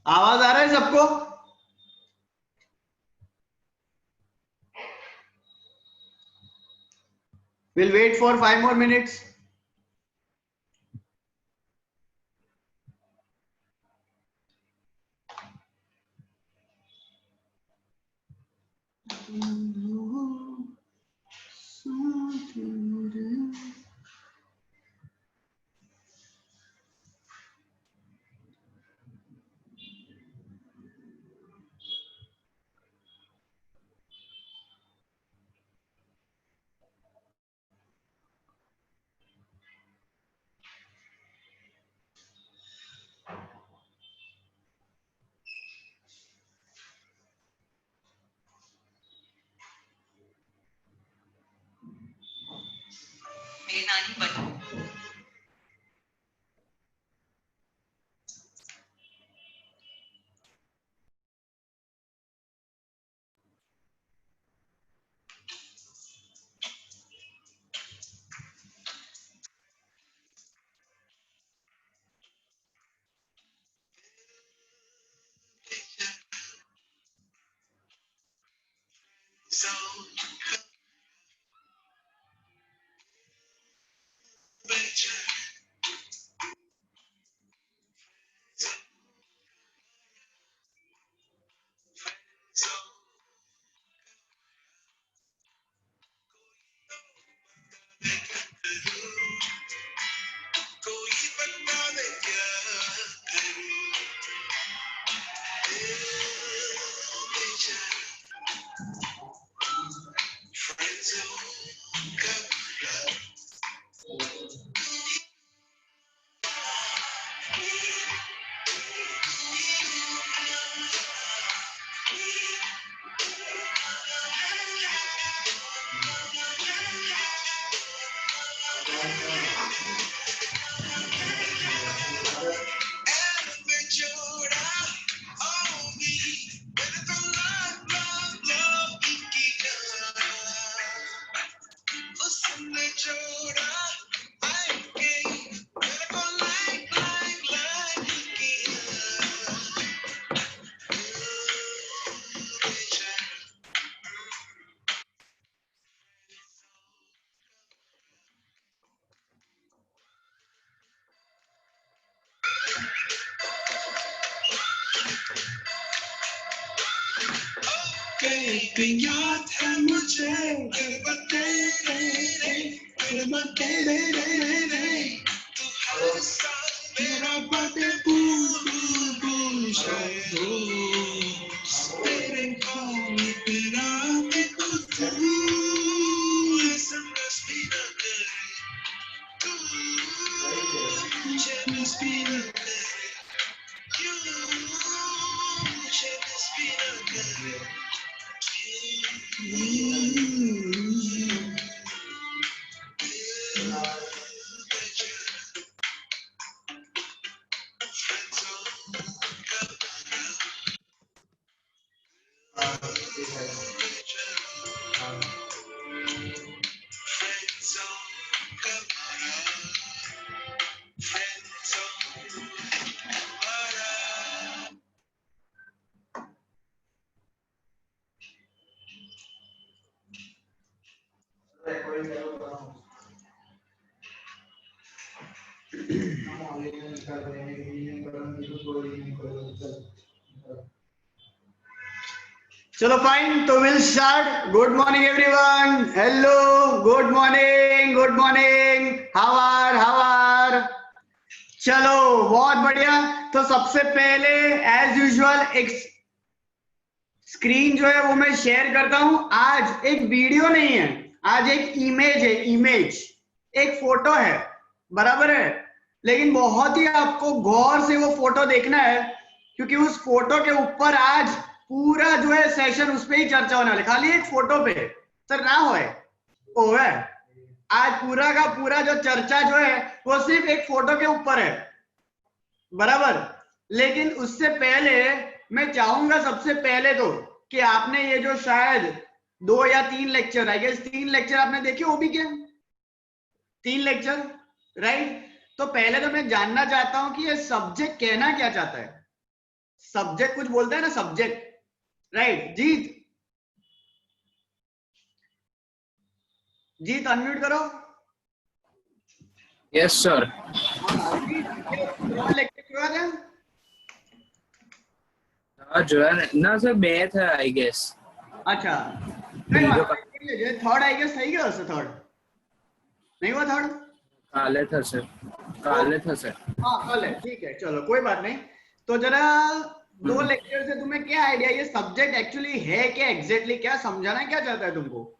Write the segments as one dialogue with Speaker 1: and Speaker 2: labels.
Speaker 1: आवाज आ रहा है सबको? We'll wait for 5 more minutes. याद है मुझे मेरा बातें तेरे कॉल पे रात को तू SMS भी न करे तू मुझे मिस भी न करे क्यों मुझे मिस भी न करे चलो फाइन, तो will start. Good morning everyone, hello, good morning, good morning, how are. चलो बहुत बढ़िया। तो सबसे पहले एज यूजुअल एक स्क्रीन जो है वो मैं शेयर करता हूं। आज एक वीडियो नहीं है, आज एक इमेज है, इमेज एक फोटो है, बराबर है, लेकिन बहुत ही आपको गौर से वो फोटो देखना है, क्योंकि उस फोटो के ऊपर आज पूरा जो है सेशन उस पे ही चर्चा होने वाली, खाली एक फोटो पे सर ना होए ओ है। आज पूरा का पूरा जो चर्चा जो है वो सिर्फ एक फोटो के ऊपर है, बराबर। लेकिन उससे पहले मैं चाहूंगा सबसे पहले तो कि आपने ये जो शायद 2 या 3 लेक्चर, आई गेस 3 लेक्चर आपने देखे ओबी के, 3 लेक्चर, राइट। तो पहले तो मैं जानना चाहता हूं कि ये सब्जेक्ट कहना क्या चाहता है। सब्जेक्ट कुछ बोलता है ना, सब्जेक्ट, राइट। जीत, जीत अनम्यूट करो।
Speaker 2: Yes sir. जो है ना सर, બે था आई गेस।
Speaker 1: अच्छा, थर्ड आई गेस થઈ ગયો હશે, थर्ड नहीं हुआ, थर्ड
Speaker 2: काले था सर, काले था सर।
Speaker 1: हाँ कल है, ठीक है, चलो कोई बात नहीं। तो जरा 2 लेक्चर से तुम्हें क्या आइडिया ये सब्जेक्ट एक्चुअली है क्या, एग्जैक्टली क्या समझाना क्या चाहता है तुमको?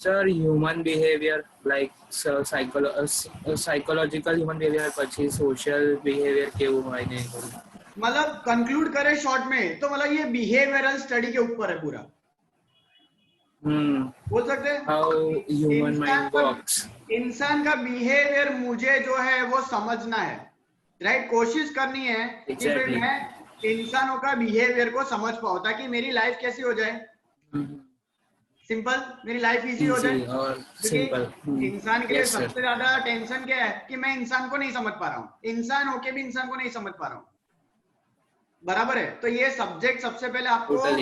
Speaker 2: Sir human behaviour like psychological human behaviour, પછી સોશિયલ બિહેવિયર કેવું હોય ને,
Speaker 1: मतलब कंक्लूड करें शॉर्ट में तो मतलब ये बिहेवियरल स्टडी के ऊपर है पूरा, बोल सकते हैं।
Speaker 2: How human mind works.
Speaker 1: इंसान का बिहेवियर मुझे जो है वो समझना है, राइट। कोशिश करनी है कि फिर मैं इंसानों का बिहेवियर को समझ पाऊं ताकि मेरी लाइफ कैसी हो जाए, सिंपल, मेरी लाइफ इजी हो जाए।
Speaker 2: और सिंपल।
Speaker 1: इंसान के लिए सबसे ज्यादा टेंशन क्या है कि मैं इंसान को नहीं समझ पा रहा हूँ, इंसान होके भी इंसान को नहीं समझ पा रहा हूँ, बराबर है। तो ये सब्जेक्ट सबसे पहले आपको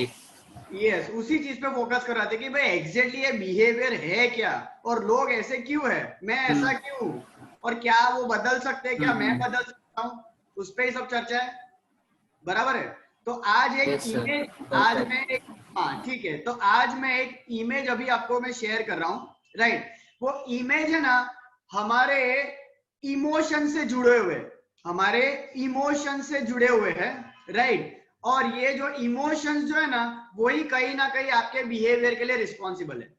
Speaker 1: यस उसी चीज पे फोकस कर रहा था कि भाई एग्जैक्टली ये बिहेवियर है क्या, और लोग ऐसे क्यों है, मैं ऐसा क्यों, और क्या वो बदल सकते हैं, क्या मैं बदल सकता हूँ, उस पे ही सब चर्चा है, बराबर है। तो आज एक इमेज, आज मैं एक, हाँ ठीक है, तो आज मैं एक इमेज अभी आपको मैं शेयर कर रहा हूँ, राइट। वो इमेज है ना हमारे इमोशन से जुड़े हुए, हमारे इमोशन से जुड़े हुए हैं, राइट। और ये जो इमोशंस जो है ना वही कहीं ना कहीं आपके बिहेवियर के लिए रिस्पॉन्सिबल है।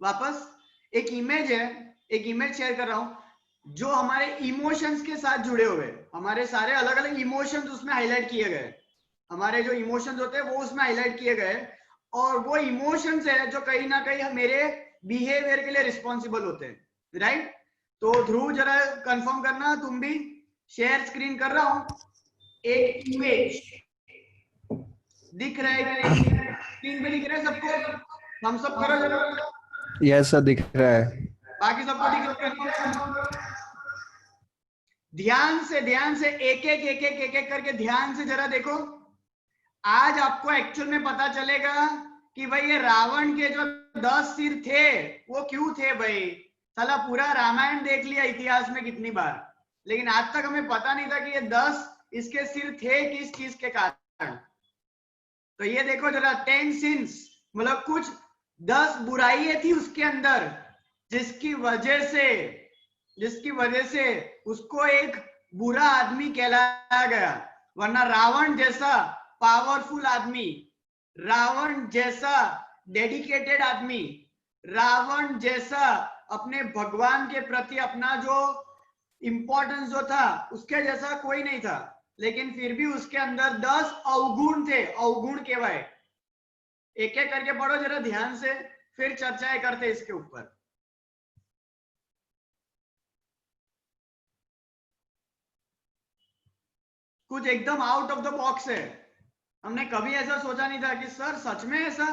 Speaker 1: वापस एक इमेज है, एक इमेज शेयर कर रहा हूं जो हमारे इमोशंस के साथ जुड़े हुए, हमारे सारे अलग अलग इमोशंस उसमें हाईलाइट किए गए, हमारे जो इमोशंस होते हैं वो उसमें हाईलाइट किए गए, और वो इमोशंस है जो कहीं ना कहीं मेरे बिहेवियर के लिए रिस्पॉन्सिबल होते हैं, राइट। तो ध्रुव जरा कंफर्म करना, तुम भी, शेयर स्क्रीन कर रहा हूं, एक इमेज दिख रहा है, स्क्रीन पे दिख रहा है सबको, हम सब करो जरा।
Speaker 3: यस सर दिख रहा है,
Speaker 1: बाकी सबको दिख रहा है? ध्यान से एक एक करके ध्यान से जरा देखो। आज आपको एक्चुअल में पता चलेगा कि भाई ये रावण के जो 10 सिर थे वो क्यों थे भाई। साला पूरा रामायण देख लिया इतिहास में कितनी बार, लेकिन आज तक हमें पता नहीं था कि ये 10 इसके सिर थे किस चीज के कारण। तो ये देखो जरा, 10 सिंस मतलब कुछ 10 बुराइयां थी उसके अंदर, जिसकी वजह से उसको एक बुरा आदमी कहलाया गया। वरना रावण जैसा पावरफुल आदमी, रावण जैसा डेडिकेटेड आदमी, रावण जैसा अपने भगवान के प्रति अपना जो इंपॉर्टेंस जो था उसके जैसा कोई नहीं था, लेकिन फिर भी उसके अंदर 10 अवगुण थे, अवगुण केवल। एक एक करके पढ़ो जरा ध्यान से, फिर चर्चाएं करते इसके ऊपर। कुछ एकदम आउट ऑफ द बॉक्स है, हमने कभी ऐसा सोचा नहीं था कि सर सच में ऐसा,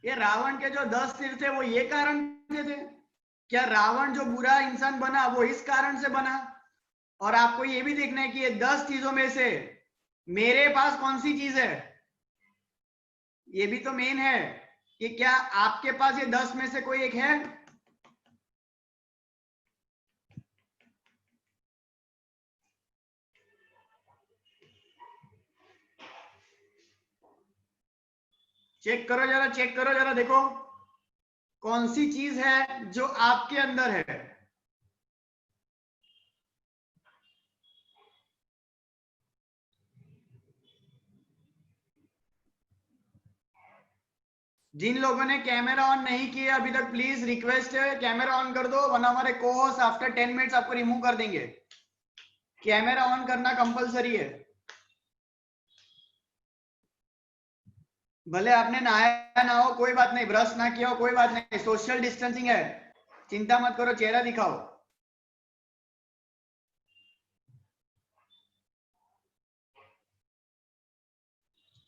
Speaker 1: ये रावण के जो 10 सिर थे वो ये कारण थे, क्या रावण जो बुरा इंसान बना वो इस कारण से बना। और आपको ये भी देखना है कि ये 10 चीजों में से मेरे पास कौन सी चीज है, ये भी तो मेन है कि क्या आपके पास ये 10 में से कोई एक है। चेक करो जरा देखो कौन सी चीज है जो आपके अंदर है। जिन लोगों ने कैमरा ऑन नहीं किया अभी तक, प्लीज रिक्वेस्ट है कैमरा ऑन कर दो, वरना हमारे को-होस्ट आफ्टर 10 मिनट्स आपको रिमूव कर देंगे। कैमरा ऑन करना कंपलसरी है। भले आपने नहाया ना हो कोई बात नहीं, ब्रश ना किया हो कोई बात नहीं, सोशल डिस्टेंसिंग है, चिंता मत करो, चेहरा दिखाओ।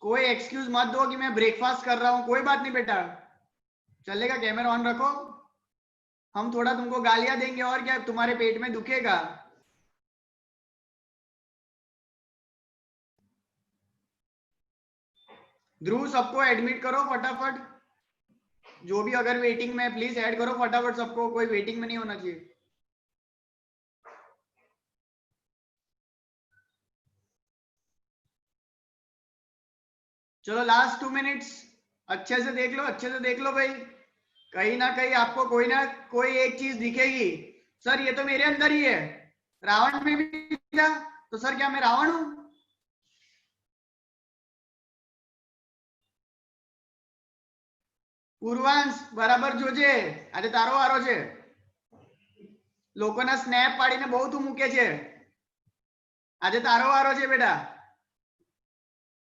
Speaker 1: कोई एक्सक्यूज मत दो कि मैं ब्रेकफास्ट कर रहा हूं, कोई बात नहीं बेटा, चलेगा, कैमरा ऑन रखो। हम थोड़ा तुमको गालियां देंगे और क्या, तुम्हारे पेट में दुखेगा। ध्रुव सबको एडमिट करो फटाफट, जो भी अगर वेटिंग में प्लीज ऐड करो फटाफट सबको, कोई वेटिंग में नहीं होना चाहिए। चलो लास्ट 2 मिनट्स, अच्छे से देख लो, अच्छे से देख लो भाई, कहीं ना कहीं आपको कोई ना कोई एक चीज दिखेगी। सर ये तो मेरे अंदर ही है, रावण में भी था, तो सर क्या मैं रावण हूं? પૂર્વાંશ બરાબર જોજે, આજે તારો વારો છે, લોકોના સ્નેપ પાડીને બહુ તું મૂકે છે, આજે તારો વારો છે બેટા,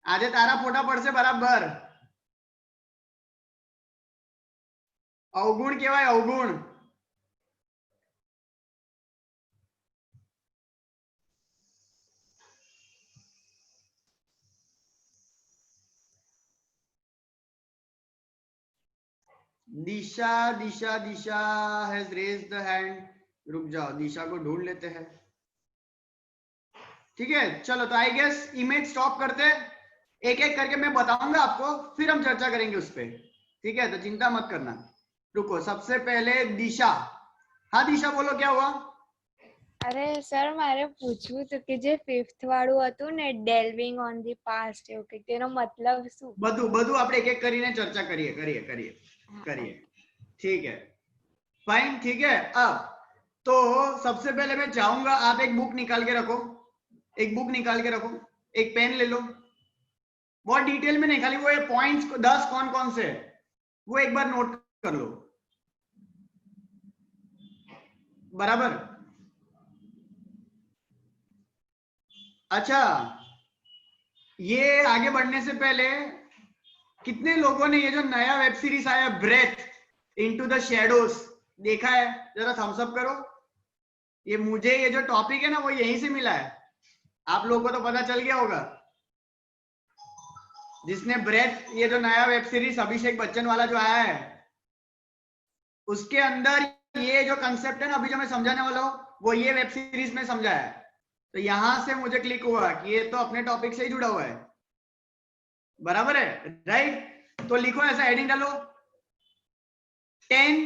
Speaker 1: આજે તારા ફોટા પડશે બરાબર। અવગુણ કહેવાય, અવગુણ। दिशा दिशा दिशा हैज रेज्ड द हैंड, रुक जाओ दिशा को ढूंढ लेते हैं। ठीक है चलो, तो आई गेस इमेज स्टॉप करते हैं, एक एक करके मैं बताऊंगा आपको, फिर हम चर्चा करेंगे उस पर। ठीक है तो चिंता मत करना, रुको, सबसे पहले दिशा। हाँ दिशा बोलो क्या हुआ?
Speaker 4: અરે સર મારે પૂછવું હતું કે જે ફિફ્થ વાળું હતું ને ડેલ્વિંગ ઓન ધી પાસ્ટ એવું કે તેનો મતલબ શું?
Speaker 1: બધું બધું આપણે એક એક કરીને ચર્ચા કરીએ કરીએ કરીએ કરીએ ठीक है फाइन, ठीक है। अब तो सबसे पहले मैं चाहूंगा आप एक बुक निकाल के रखो, एक बुक निकाल के रखो, एक पेन ले लो, बहुत डिटेल में नहीं, खाली वो ये पॉइंट्स 10 कौन कौन से है वो एक बार नोट कर लो, बराबर। अच्छा ये आगे बढ़ने से पहले कितने लोगों ने ये जो नया वेब सीरीज आया ब्रेथ इनटू द शैडोज देखा है? जरा थम्स अप करो। ये मुझे ये जो टॉपिक है ना वो यहीं से मिला है, आप लोगों को तो पता चल गया होगा। जिसने ब्रेथ ये जो नया वेब सीरीज अभिषेक बच्चन वाला जो आया है उसके अंदर ये जो कंसेप्ट है ना अभी जो मैं समझाने वाला हूँ वो ये वेब सीरीज में समझा है, तो यहां से मुझे क्लिक हुआ कि ये तो अपने टॉपिक से ही जुड़ा हुआ है, बराबर है, राइट। तो लिखो ऐसा हेडिंग डालो, 10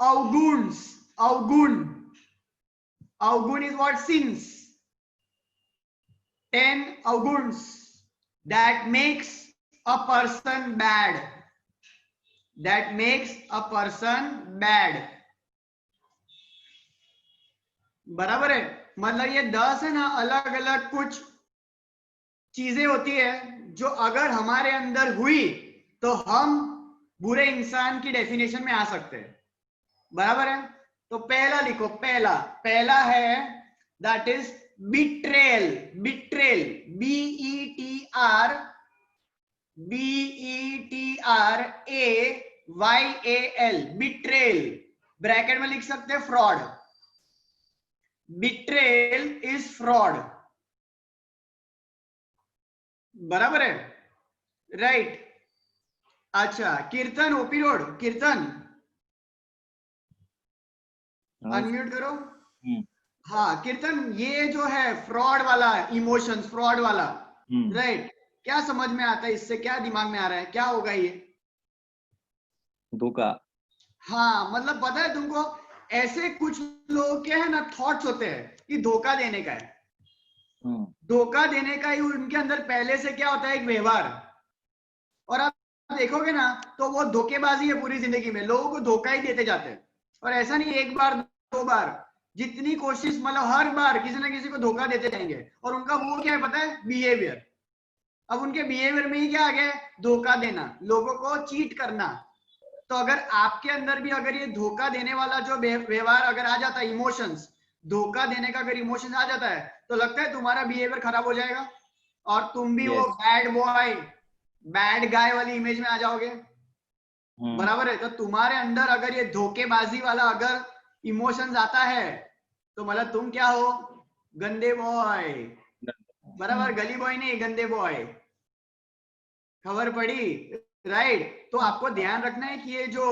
Speaker 1: अवगुण्स, अवगुण, अवगुण is what? Since. 10 अवगुण्स that makes a person bad, that makes a person bad, बराबर है। मतलब ये 10 है ना अलग अलग कुछ चीजें होती है जो अगर हमारे अंदर हुई तो हम बुरे इंसान की डेफिनेशन में आ सकते हैं, बराबर है। तो पहला लिखो, पहला पहला है that is betrayal, betrayal, BETR BETRAYAL, betrayal, bracket में लिख सकते हैं फ्रॉड, बिट्रेल इज फ्रॉड, बराबर है, राइट। अच्छा कीर्तन ओपी रोड, कीर्तन अनम्यूट करो। हाँ कीर्तन, ये जो है फ्रॉड वाला इमोशंस, फ्रॉड वाला, राइट, क्या समझ में आता है इससे, क्या दिमाग में आ रहा है, क्या होगा ये?
Speaker 5: धोखा।
Speaker 1: हाँ मतलब पता है तुमको, ऐसे कुछ लोग के है ना थॉट्स होते हैं कि धोखा देने का है, धोखा देने का ही उनके अंदर पहले से क्या होता है, एक व्यवहार, और आप देखोगे ना तो वो धोखेबाजी है पूरी जिंदगी में, लोगों को धोखा ही देते जाते हैं, और ऐसा नहीं एक बार दो बार, जितनी कोशिश, मतलब हर बार किसी ना किसी को धोखा देते जाएंगे, और उनका वो क्या है पता है, बिहेवियर। अब उनके बिहेवियर में ही क्या आ गया, धोखा देना, लोगों को चीट करना। तो अगर आपके अंदर भी अगर ये धोखा देने वाला जो व्यवहार अगर आ जाता है, इमोशंस, धोखा देने का अगर इमोशन आ जाता है तो लगता है तुम्हारा बिहेवियर खराब हो जाएगा, और तुम भी वो
Speaker 2: Yes.
Speaker 1: Bad boy bad guy वाली इमेज में आ जाओगे, बराबर है। तो तुम्हारे अंदर अगर ये धोखेबाजी वाला अगर इमोशंस आता है तो मतलब तुम क्या हो, गंदे बॉय, बराबर, गली बॉय नहीं, गंदे बॉय, खबर पड़ी, राइट। तो आपको ध्यान रखना है कि ये जो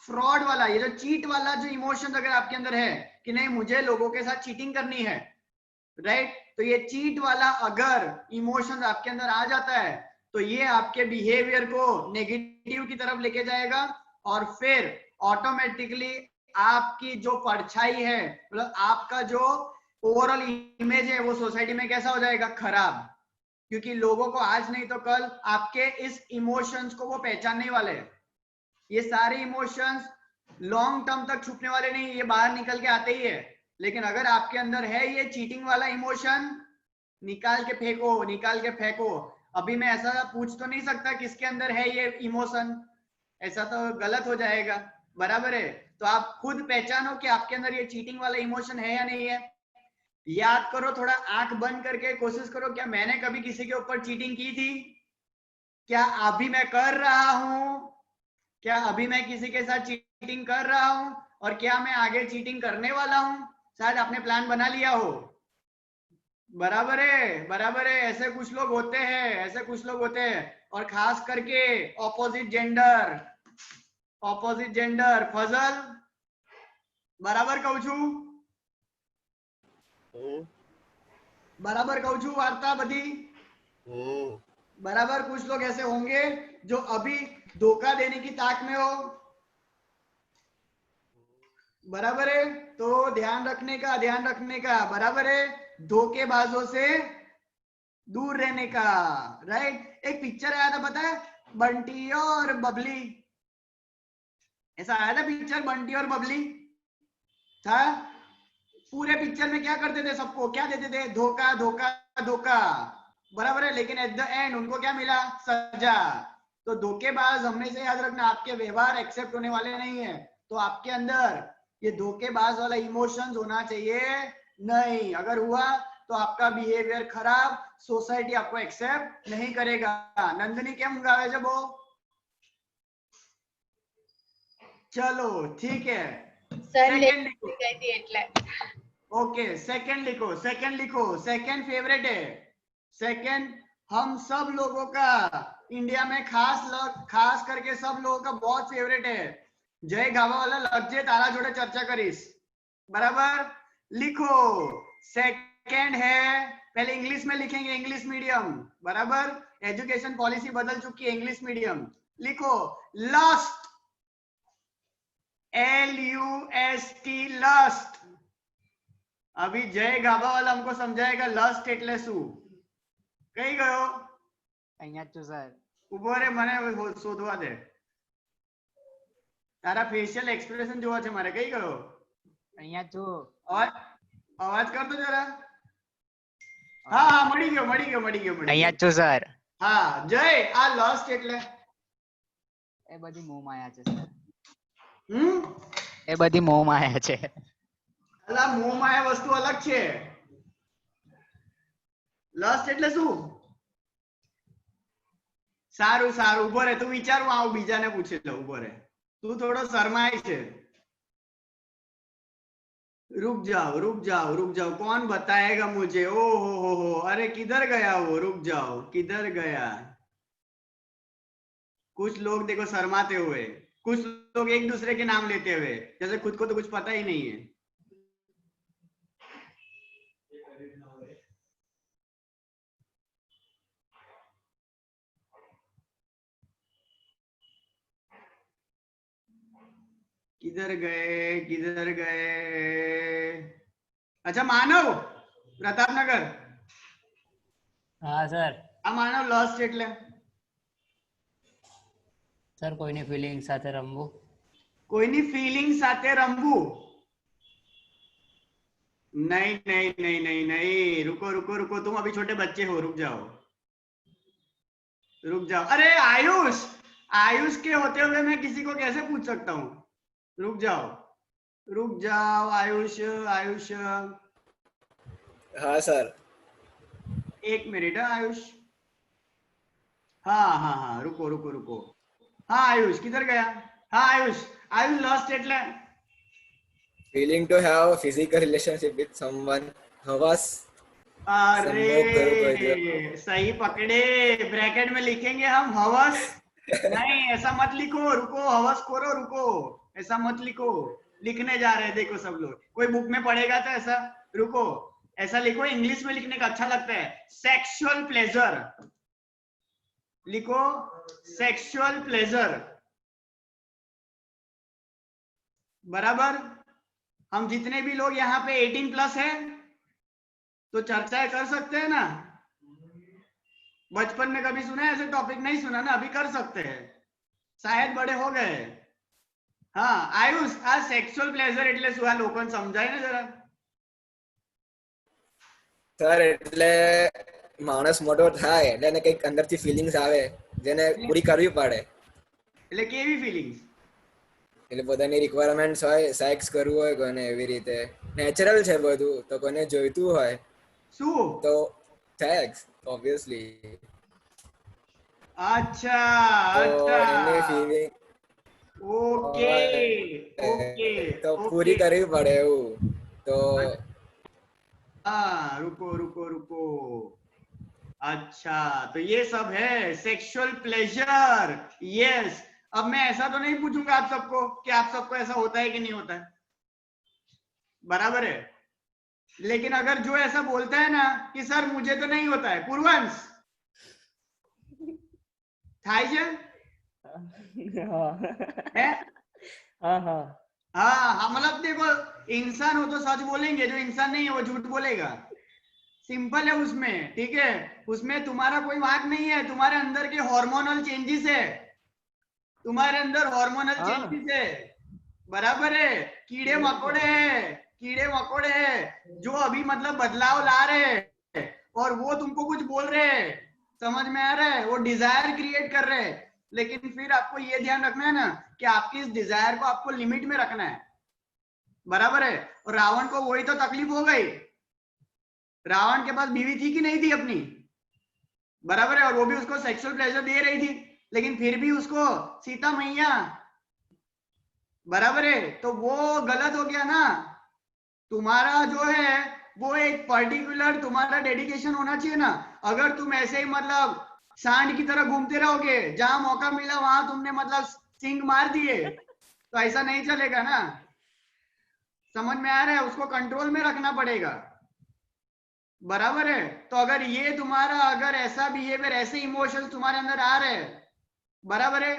Speaker 1: फ्रॉड वाला, ये जो चीट वाला जो इमोशन अगर आपके अंदर है कि नहीं मुझे लोगों के साथ चीटिंग करनी है, राइट, तो ये चीट वाला अगर इमोशन आपके अंदर आ जाता है तो ये आपके बिहेवियर को नेगेटिव की तरफ लेके जाएगा और फिर ऑटोमेटिकली आपकी जो परछाई है, मतलब आपका जो ओवरऑल इमेज है वो सोसाइटी में कैसा हो जाएगा, खराब। क्योंकि लोगों को आज नहीं तो कल आपके इस इमोशंस को वो पहचानने वाले हैं। ये सारे इमोशंस लॉन्ग टर्म तक छुपने वाले नहीं, ये बाहर निकल के आते ही है। लेकिन अगर आपके अंदर है ये चीटिंग वाला इमोशन, निकाल के फेंको, निकाल के फेंको। अभी मैं ऐसा पूछ तो नहीं सकता किसके अंदर है ये इमोशन, ऐसा तो गलत हो जाएगा, बराबर है। तो आप खुद पहचानो कि आपके अंदर ये चीटिंग वाला इमोशन है या नहीं है। याद करो, थोड़ा आंख बंद करके कोशिश करो, क्या मैंने कभी किसी के ऊपर चीटिंग की थी, क्या अभी मैं कर रहा हूं, क्या अभी मैं किसी के साथ चीटिंग कर रहा हूं, और क्या मैं आगे चीटिंग करने वाला हूं। शायद आपने प्लान बना लिया हो, बराबर है, बराबर है। ऐसे कुछ लोग होते हैं, ऐसे कुछ लोग होते हैं, और खास करके ऑपोजिट जेंडर फजल, बराबर कहूं छू, बराबर कहूं छू, वार्ता बधी, बराबर। कुछ लोग ऐसे होंगे जो अभी धोखा देने की ताक में हो, बराबर है। तो ध्यान रखने का, ध्यान रखने का, बराबर है। धोखेबाजों से दूर रहने का, राइट। एक पिक्चर आया था पता है, बंटी और बबली, ऐसा आया था पिक्चर, बंटी और बबली था। पूरे पिक्चर में क्या करते थे, सबको क्या देते थे, धोखा धोखा धोखा, बराबर है। लेकिन एट द एंड उनको क्या मिला, सजा। तो धोखेबाज हमेशा याद रखना, आपके व्यवहार एक्सेप्ट होने वाले नहीं है। तो आपके अंदर ये धोखेबाज वाला इमोशंस होना चाहिए नहीं। अगर हुआ तो आपका बिहेवियर खराब, सोसाइटी आपको एक्सेप्ट नहीं करेगा। नंदिनी क्या मंगावे जब वो, चलो ठीक है।
Speaker 4: सर
Speaker 1: सेकंड लिखो,
Speaker 4: गई थी એટલે
Speaker 1: ओके, सेकंड लिखो, सेकंड लिखो। सेकंड फेवरेट है, सेकंड हम सब लोगों का, इंडिया में खास करके सब लोगों का बहुत फेवरेट है। जय गावा वाला लज्जे तारा जोड़े चर्चा करीस, बराबर। लिखो, सेकंड है, पहले इंग्लिश में लिखेंगे, इंग्लिश मीडियम, बराबर। एजुकेशन पॉलिसी बदल चुकी है, इंग्लिश मीडियम। लिखो लस्ट, LUST, लस्ट। अभी जय गाबा वाला हमको समझाएगा लस्ट એટલે શું। કઈ ગયો,
Speaker 5: અહીંયા જ છું સર.
Speaker 1: ઉભો રે, મને શોધવા દે, તારા ફેશિયલ એક્સપ્રેશન જોવા છે મારે, કઈ ગયો,
Speaker 5: અહીંયા જ છું.
Speaker 1: અવાજ અવાજ કરતો જરા। હા હા, મળી ગયો મળી ગયો મળી ગયો મળી
Speaker 5: અહીંયા
Speaker 1: ગયો।
Speaker 5: જ છું સર.
Speaker 1: હા જય, આ લસ્ટ એટલે
Speaker 5: એ બધી મોહ માયા છે સર.
Speaker 1: હમ,
Speaker 5: એ બધી મોહ માયા છે.
Speaker 1: અલા મોહ માયા વસ્તુ અલગ છે, લસ્ટ એટલે શું। સારું સારું, ઉભો રે, તું વિચારું, આવું બીજાને પૂછી લઉં, ઉભો રે, તું થોડો શરમાય છે। रुक जाओ रुक जाओ रुक जाओ, कौन बताएगा मुझे, ओ हो, अरे किधर गया वो, रुक जाओ, किधर गया। कुछ लोग देखो शर्माते हुए, कुछ लोग एक दूसरे के नाम लेते हुए, जैसे खुद को तो कुछ पता ही नहीं है। किधर गए, किधर गए। अच्छा मानव, प्रतापनगर,
Speaker 6: હા સર
Speaker 1: આ માનવ લસ્ટ એટલે
Speaker 6: સર કોઈની ફિલિંગ સાથે રમવું
Speaker 1: કોઈની ફીલિંગ સાથે રમવું। नहीं नहीं नहीं नहीं नहीं, रुको रुको रुको, तुम अभी छोटे बच्चे हो, रुक जाओ रुक जाओ। अरे आयुष, आयुष के होते हुए मैं किसी को कैसे पूछ सकता हूँ, रुक जाओ रुक जाओ। आयुष, आयुष,
Speaker 2: हाँ सर।
Speaker 1: एक मिनट आयुष, हाँ हाँ हाँ, रुको रुको रुको, हाँ आयुष किधर गया? हाँ आयुष, आयुष लास्ट એટલે
Speaker 7: feeling to have a physical relationship with someone, हवस संभोग करो कोई दिवस।
Speaker 1: अरे सही पकड़े, ब्रैकेट में लिखेंगे हम हवस, नहीं ऐसा मत लिखो, रुको हवस करो, रुको ऐसा मत लिखो, लिखने जा रहे हैं देखो सब लोग, कोई बुक में पढ़ेगा तो ऐसा, रुको ऐसा लिखो, इंग्लिश में लिखने का अच्छा लगता है, सेक्सुअल प्लेजर लिखो, सेक्सुअल प्लेजर, बराबर। हम जितने भी लोग यहाँ पे 18+ है तो चर्चा कर सकते हैं ना, बचपन में कभी सुना है ऐसे टॉपिक? नहीं सुना ना, अभी कर सकते हैं, शायद बड़े हो गए। हाँ आयुष, आ सेक्सुअल प्लेजर એટલે શું, આ લોકોને સમજાય ને જરા?
Speaker 7: સર એટલે માણસ મોટો થાય એટલે એને કંઈક અંદરથી ફિલિંગ્સ આવે જેને પૂરી કરવી પડે,
Speaker 1: એટલે કેવી ફિલિંગ્સ?
Speaker 7: એટલે પોતાની રિક્વાયરમેન્ટ્સ હોય, સેક્સ કરવું હોય કોઈને એવી રીતે નેચરલ છે બધું, તો કોઈને જોઈતું હોય
Speaker 1: શું?
Speaker 7: તો સેક્સ ઓબ્વિયસલી,
Speaker 1: अच्छा
Speaker 7: તો એની
Speaker 1: अच्छा,
Speaker 7: ફિલિંગ
Speaker 1: ओके ओके
Speaker 7: તો પૂરી
Speaker 1: ओके,
Speaker 7: કરવી પડે એવું તો
Speaker 1: हाँ रुको रुको रुको, अच्छा तो ये सब है सेक्सुअल प्लेजर, यस। अब मैं ऐसा तो नहीं पूछूंगा आप सबको कि आप सबको ऐसा होता है कि नहीं होता है, बराबर है, लेकिन अगर जो ऐसा बोलता है ना कि सर मुझे तो नहीं होता है, पूर्वांश થાય છે? है?
Speaker 6: हाँ हाँ
Speaker 1: हाँ मतलब देखो, इंसान हो तो सच बोलेंगे, जो इंसान नहीं है वो झूठ बोलेगा, सिंपल है उसमें, ठीक है, उसमें तुम्हारा कोई वाक नहीं है, तुम्हारे अंदर के हार्मोनल चेंजेस है, तुम्हारे अंदर हार्मोनल चेंजेस है, बराबर है, कीड़े मकोड़े है, कीड़े मकोड़े है जो अभी मतलब बदलाव ला रहे हैं और वो तुमको कुछ बोल रहे हैं, समझ में आ रहा है, वो डिजायर क्रिएट कर रहे हैं, लेकिन फिर आपको ये ध्यान रखना है ना कि आपकी इस डिजायर को आपको लिमिट में रखना है, बराबर है। और रावण को वही तो तकलीफ हो गई, रावण के पास बीवी थी कि नहीं थी अपनी, बराबर है, और वो भी उसको सेक्सुअल प्लेजर दे रही थी, लेकिन फिर भी उसको सीता मैया, बराबर है, तो वो गलत हो गया ना। तुम्हारा जो है वो एक पर्टिकुलर तुम्हारा डेडिकेशन होना चाहिए ना, अगर तुम ऐसे ही मतलब सांड की तरह घूमते रहोगे, जहां मौका मिला वहां तुमने मतलब सिंग मार दिए, तो ऐसा नहीं चलेगा ना, समझ में आ रहा है, उसको कंट्रोल में रखना पड़ेगा, बराबर है। तो अगर ये तुम्हारा अगर ऐसा बिहेवियर, ऐसे इमोशंस तुम्हारे अंदर आ रहे हैं, बराबर है,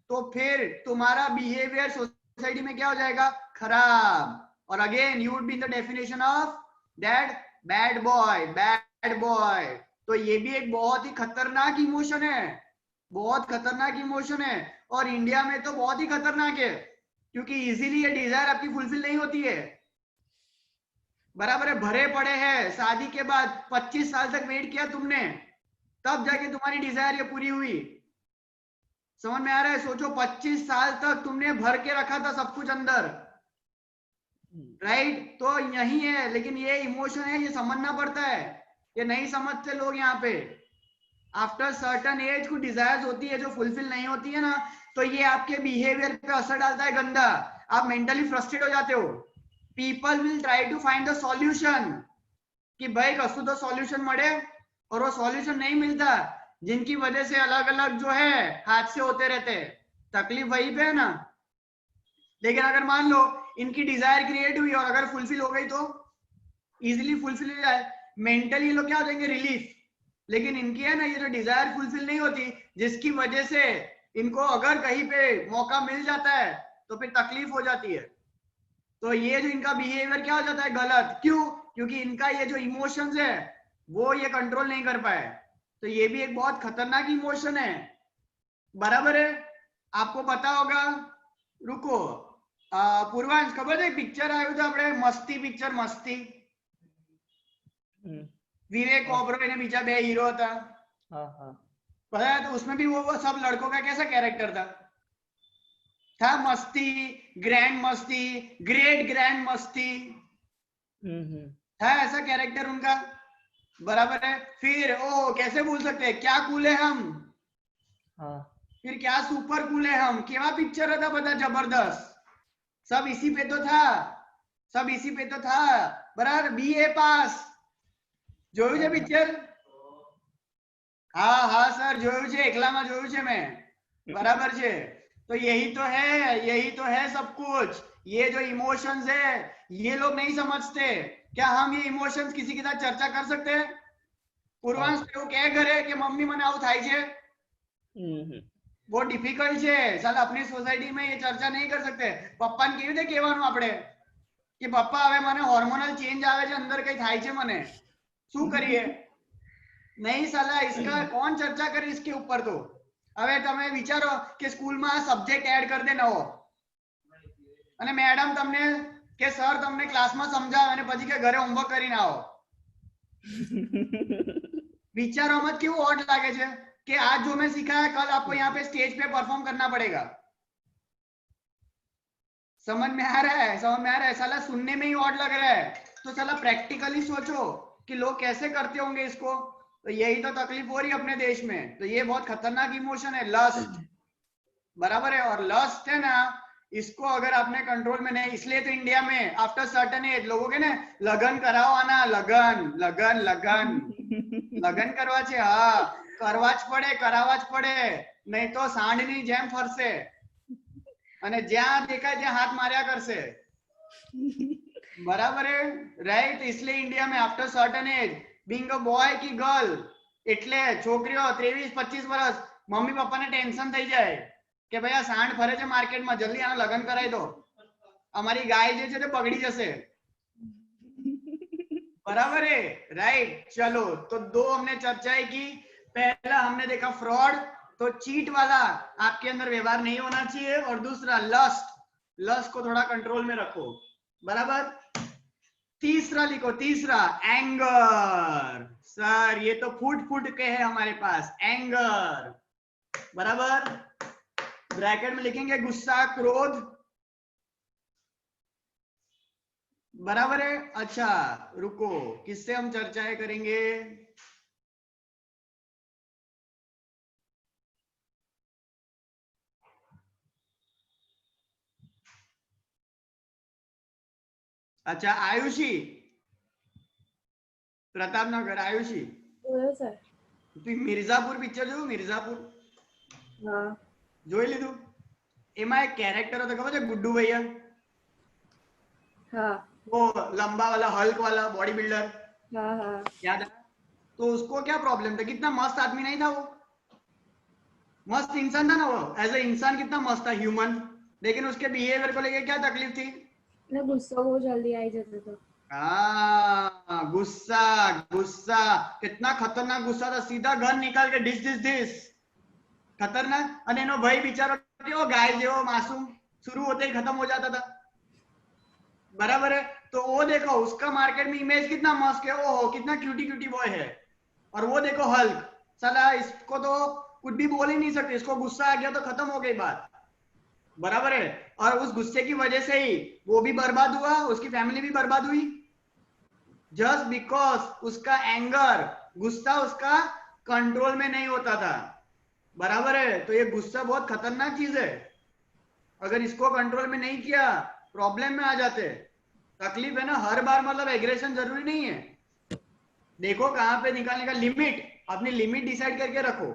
Speaker 1: तो फिर तुम्हारा बिहेवियर सोसाइटी में क्या हो जाएगा? खराब। और again you would be in the definition of that bad boy, bad boy. तो ये भी एक बहुत ही खतरनाक इमोशन है, बहुत खतरनाक इमोशन है, और इंडिया में तो बहुत ही खतरनाक है, क्योंकि इजीली ये डिजायर आपकी फुलफिल नहीं होती है, बराबर है, भरे पड़े हैं, शादी के बाद 25 साल तक वेट किया तुमने, तब जाके तुम्हारी डिजायर ये पूरी हुई, समझ में आ रहा है? सोचो 25 साल तक तुमने भर के रखा था सब कुछ अंदर, राइट? तो यही है, लेकिन ये इमोशन है, ये समझना पड़ता है, ये नहीं समझते लोग यहाँ पे। आफ्टर सर्टन एज कुछ डिजायर्स होती है जो फुलफिल नहीं होती है ना, तो ये आपके बिहेवियर पे असर डालता है गंदा, आप मेंटली फ्रस्ट्रेट हो जाते हो। People will try to find the solution कि भाई कसु तो सॉल्यूशन मळे, और वो सॉल्यूशन नहीं मिलता, जिनकी वजह से अलग अलग जो है हादसे होते रहते हैं, तकलीफ वही पे है ना। लेकिन अगर मान लो इनकी डिजायर क्रिएट हुई और अगर फुलफिल हो गई तो इजीली फुलफिल हो जाए, मेंटली लोग क्या हो जाएंगे? रिलीफ। लेकिन इनकी है ना ये जो डिजायर फुलफिल नहीं होती, जिसकी वजह से इनको अगर कहीं पे मौका मिल जाता है तो फिर तकलीफ हो जाती है, तो ये जो इनका बिहेवियर क्या हो जाता है? गलत। क्यों? क्योंकि इनका ये जो इमोशंस है वो ये कंट्रोल नहीं कर पाए, तो ये भी एक बहुत खतरनाक इमोशन है, बराबर है, आपको पता होगा। रुको पूर्वांश, खबर है पिक्चर आयु था अपने मस्ती पिक्चर, मस्ती, विवेक ओबरॉय ने बीचा बे हीरो था,
Speaker 6: हाँ हाँ
Speaker 1: पता है? तो उसमें भी वो सब लड़कों का कैसा कैरेक्टर था मस्ती, ग्रैंड मस्ती, ग्रेट ग्रैंड मस्ती, था ऐसा कैरेक्टर उनका। बराबर है। फिर ओ कैसे भूल सकते हैं, क्या कूल है हम,
Speaker 6: हाँ
Speaker 1: फिर क्या सुपर कूल है हम, केवा पिक्चर था બધા जबरदस्त, सब इसी पे तो था, सब इसी पे तो था, बराबर। BA पास જોયું છે પિક્ચર? हाँ हाँ सर જોયું છે, એકલામાં જોયું છે मैं, बराबर છે। तो यही तो है सब कुछ। ये जो इमोशंस है ये लोग नहीं समझते। क्या हम ये इमोशंस किसी के साथ चर्चा कर सकते हैं? પૂર્વાંશ એવું કહે ઘરે કે મમ્મી મને આવું થાય છે, બહુ ડિફિકલ્ટ છે સાલા, अपनी सोसाइटी में ये चर्चा नहीं कर सकते। પપ્પાને કેવી રીતે કહેવાનું આપણે કે પપ્પા હવે મને હોર્મોનલ ચેન્જ આવે છે, અંદર કઈ થાય છે મને, શું કરીએ? नहीं साला, इसका कौन चर्चा करे इसके ऊपर। तो હવે તમે વિચારો કે સ્કૂલમાં આ સબ્જેક્ટ એડ કરી દે નવો, અને મેડમ તમને કે સર તમને ક્લાસમાં સમજાવે અને પછી કે ઘરે હોમવર્ક કરીને આવો। विचारो मत क्यों ऑड लगे छे कि आज जो मैं सिखाया कल आपको यहाँ पे स्टेज पे परफॉर्म करना पड़ेगा। समझ में आ रहा है? समझ में आ रहा है? साला सुनने में ही ऑड लग रहा है, तो साला प्रैक्टिकली सोचो कि लोग कैसे करते होंगे इसको। तो यही तो तकलीफ हो रही है अपने देश में। तो ये बहुत खतरनाक इमोशन है लस्ट, बराबर है। और लस्ट है ना, इसको अगर आपने कंट्रोल में नहीं, इसलिए तो इंडिया में आफ्टर सर्टन एज लोगों के ना लगन कराओ आना, लगन लगन लगन लगन करवा छे, हाँ करवा ज पड़े, करावा ज पड़े, नहीं तो सांडनी जेम फरसे અને જ્યાં દેખાય ત્યાં હાથ માર્યા કરશે, બરાબર है राइट। इसलिए इंडिया में after certain age being a boy की गर्ल, એટલે છોકરીઓ 23-25 વર્ષ મમ્મી પપ્પાને ટેન્શન થઈ જાય કે ભાઈ આ સાંડ ફરે છે માર્કેટમાં, જલ્દી આને લગન કરાવી દો, અમારી ગાય જે છે તે બગડી જશે, बराबर है राइट। चलो तो दो हमने चर्चाएं की। पहला हमने देखा फ्रॉड, तो चीट वाला आपके अंदर व्यवहार नहीं होना चाहिए। और दूसरा लस्ट, लस्ट को थोड़ा कंट्रोल में रखो, बराबर। तीसरा लिखो, तीसरा एंगर। सर ये तो फुट फुट के है हमारे पास, एंगर, बराबर। ब्रैकेट में लिखेंगे गुस्सा, क्रोध, बराबर है। अच्छा रुको, किससे हम चर्चाएं करेंगे? अच्छा आयुषी, प्रतापनगर, आयुषी
Speaker 4: બોલો સર।
Speaker 1: તું મિર્ઝાપુર પિક્ચર જોયું? મિર્ઝાપુર
Speaker 4: હા
Speaker 1: જોઈ લીધું? એમાં એક કેરેક્ટર હતો ખબર છે, ગુડ્ડू भैया,
Speaker 4: હા
Speaker 1: वो लंबा वाला हल्क वाला बॉडी बिल्डर,
Speaker 4: હા હા
Speaker 1: याद है? तो उसको क्या प्रॉब्लम था? कितना मस्त आदमी नहीं था वो, मस्त इंसान था ना वो, एज ए इंसान कितना मस्त था, ह्यूमन। लेकिन उसके बिहेवियर को लेके क्या तकलीफ थी?
Speaker 4: ને ગુસ્સો બહુ જલ્દી આવી જતો હતો।
Speaker 1: हाँ गुस्सा, गुस्सा कितना खतरनाक गुस्सा था, सीधा गन निकाल के डिस डिस डिस, खतरनाक। અને એનો ભાઈ બિચારો કેવો ગાય જેવો માसूम, शुरू होते ही खत्म हो जाता था, बराबर है। तो वो देखो उसका मार्केट में इमेज कितना मस्त है, ओहो कितना क्यूटी क्यूटी बॉय है। और वो देखो हल्क, साला इसको तो कुछ भी बोल ही नहीं सकते, इसको गुस्सा आ गया तो खत्म हो गई बात, बराबर है। और उस गुस्से की वजह से ही वो भी बर्बाद हुआ, उसकी फैमिली भी बर्बाद हुई, जस्ट बिकॉज उसका एंगर, गुस्सा उसका कंट्रोल में नहीं होता था, बराबर है। तो ये गुस्सा बहुत खतरनाक चीज है, अगर इसको कंट्रोल में नहीं किया प्रॉब्लम में आ जाते। तकलीफ है ना, हर बार मतलब एग्रेशन जरूरी नहीं है, देखो कहां पे निकालने का, लिमिट, अपनी लिमिट डिसाइड करके रखो,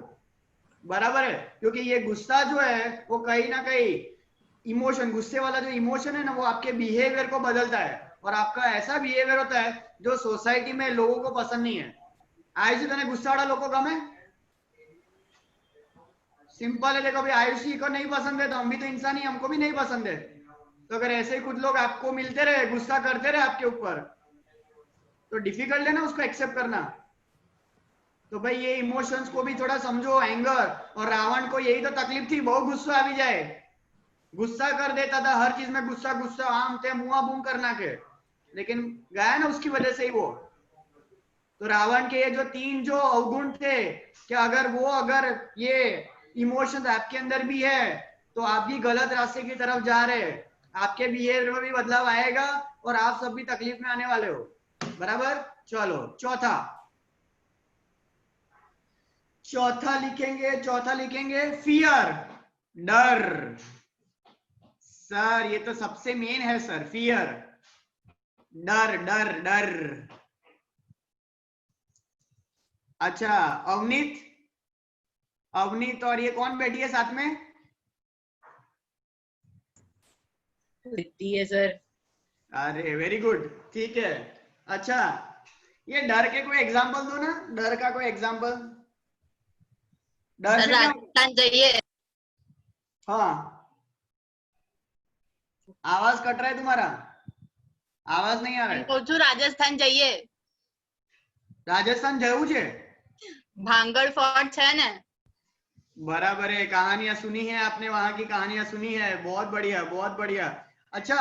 Speaker 1: बराबर है। क्योंकि ये गुस्सा जो है वो कहीं ना कहीं इमोशन, गुस्से वाला जो इमोशन है ना, वो आपके बिहेवियर को बदलता है, और आपका ऐसा बिहेवियर होता है जो सोसाइटी में लोगों को पसंद नहीं है। आयुषी तने गुस्सा वाला लोग को गमे? सिंपल है, देखो भाई आयुषी को नहीं पसंद है तो हम भी तो इंसान ही, हमको भी नहीं पसंद है। तो अगर ऐसे ही कुछ लोग आपको मिलते रहे, गुस्सा करते रहे आपके ऊपर, तो डिफिकल्ट है ना उसको एक्सेप्ट करना। तो भाई ये इमोशंस को भी थोड़ा समझो, एंगर। और रावण को यही तो तकलीफ थी, बहुत गुस्सा आ भी जाए, गुस्सा कर देता था हर चीज में, गुस्सा गुस्सा आम थे मुआ बूम करना के, लेकिन गया ना उसकी वजह से ही वो। तो रावण के ये जो 3 जो अवगुण थे, कि अगर ये इमोशंस आपके अंदर भी है तो आप भी गलत रास्ते की तरफ जा रहे हैं, आपके बिहेवियर में भी बदलाव आएगा और आप सब भी तकलीफ में आने वाले हो, बराबर। चलो चौथा, चौथा लिखेंगे फियर, डर। सर ये तो सबसे मेन है सर, फियर, डर डर डर। अच्छा अवनीत और ये कौन बैठी है साथ में?
Speaker 8: रिद्धि है सर।
Speaker 1: अरे वेरी गुड, ठीक है। अच्छा ये डर के कोई एग्जांपल दो ना, डर का कोई एग्जांपल। डर
Speaker 8: सर
Speaker 1: से क्या?
Speaker 8: राजस्थान जाइए।
Speaker 1: हाँ, आवाज कट रहा है तुम्हारा, आवाज नहीं आ रहा है।
Speaker 8: કહું છું રાજસ્થાન જઈએ।
Speaker 1: राजस्थान जयू છે?
Speaker 8: ભાંગડ ફોર્ટ છે ને।
Speaker 1: बराबर है, कहानियां सुनी है आपने, वहां की कहानियां सुनी है, बहुत बढ़िया बहुत बढ़िया। अच्छा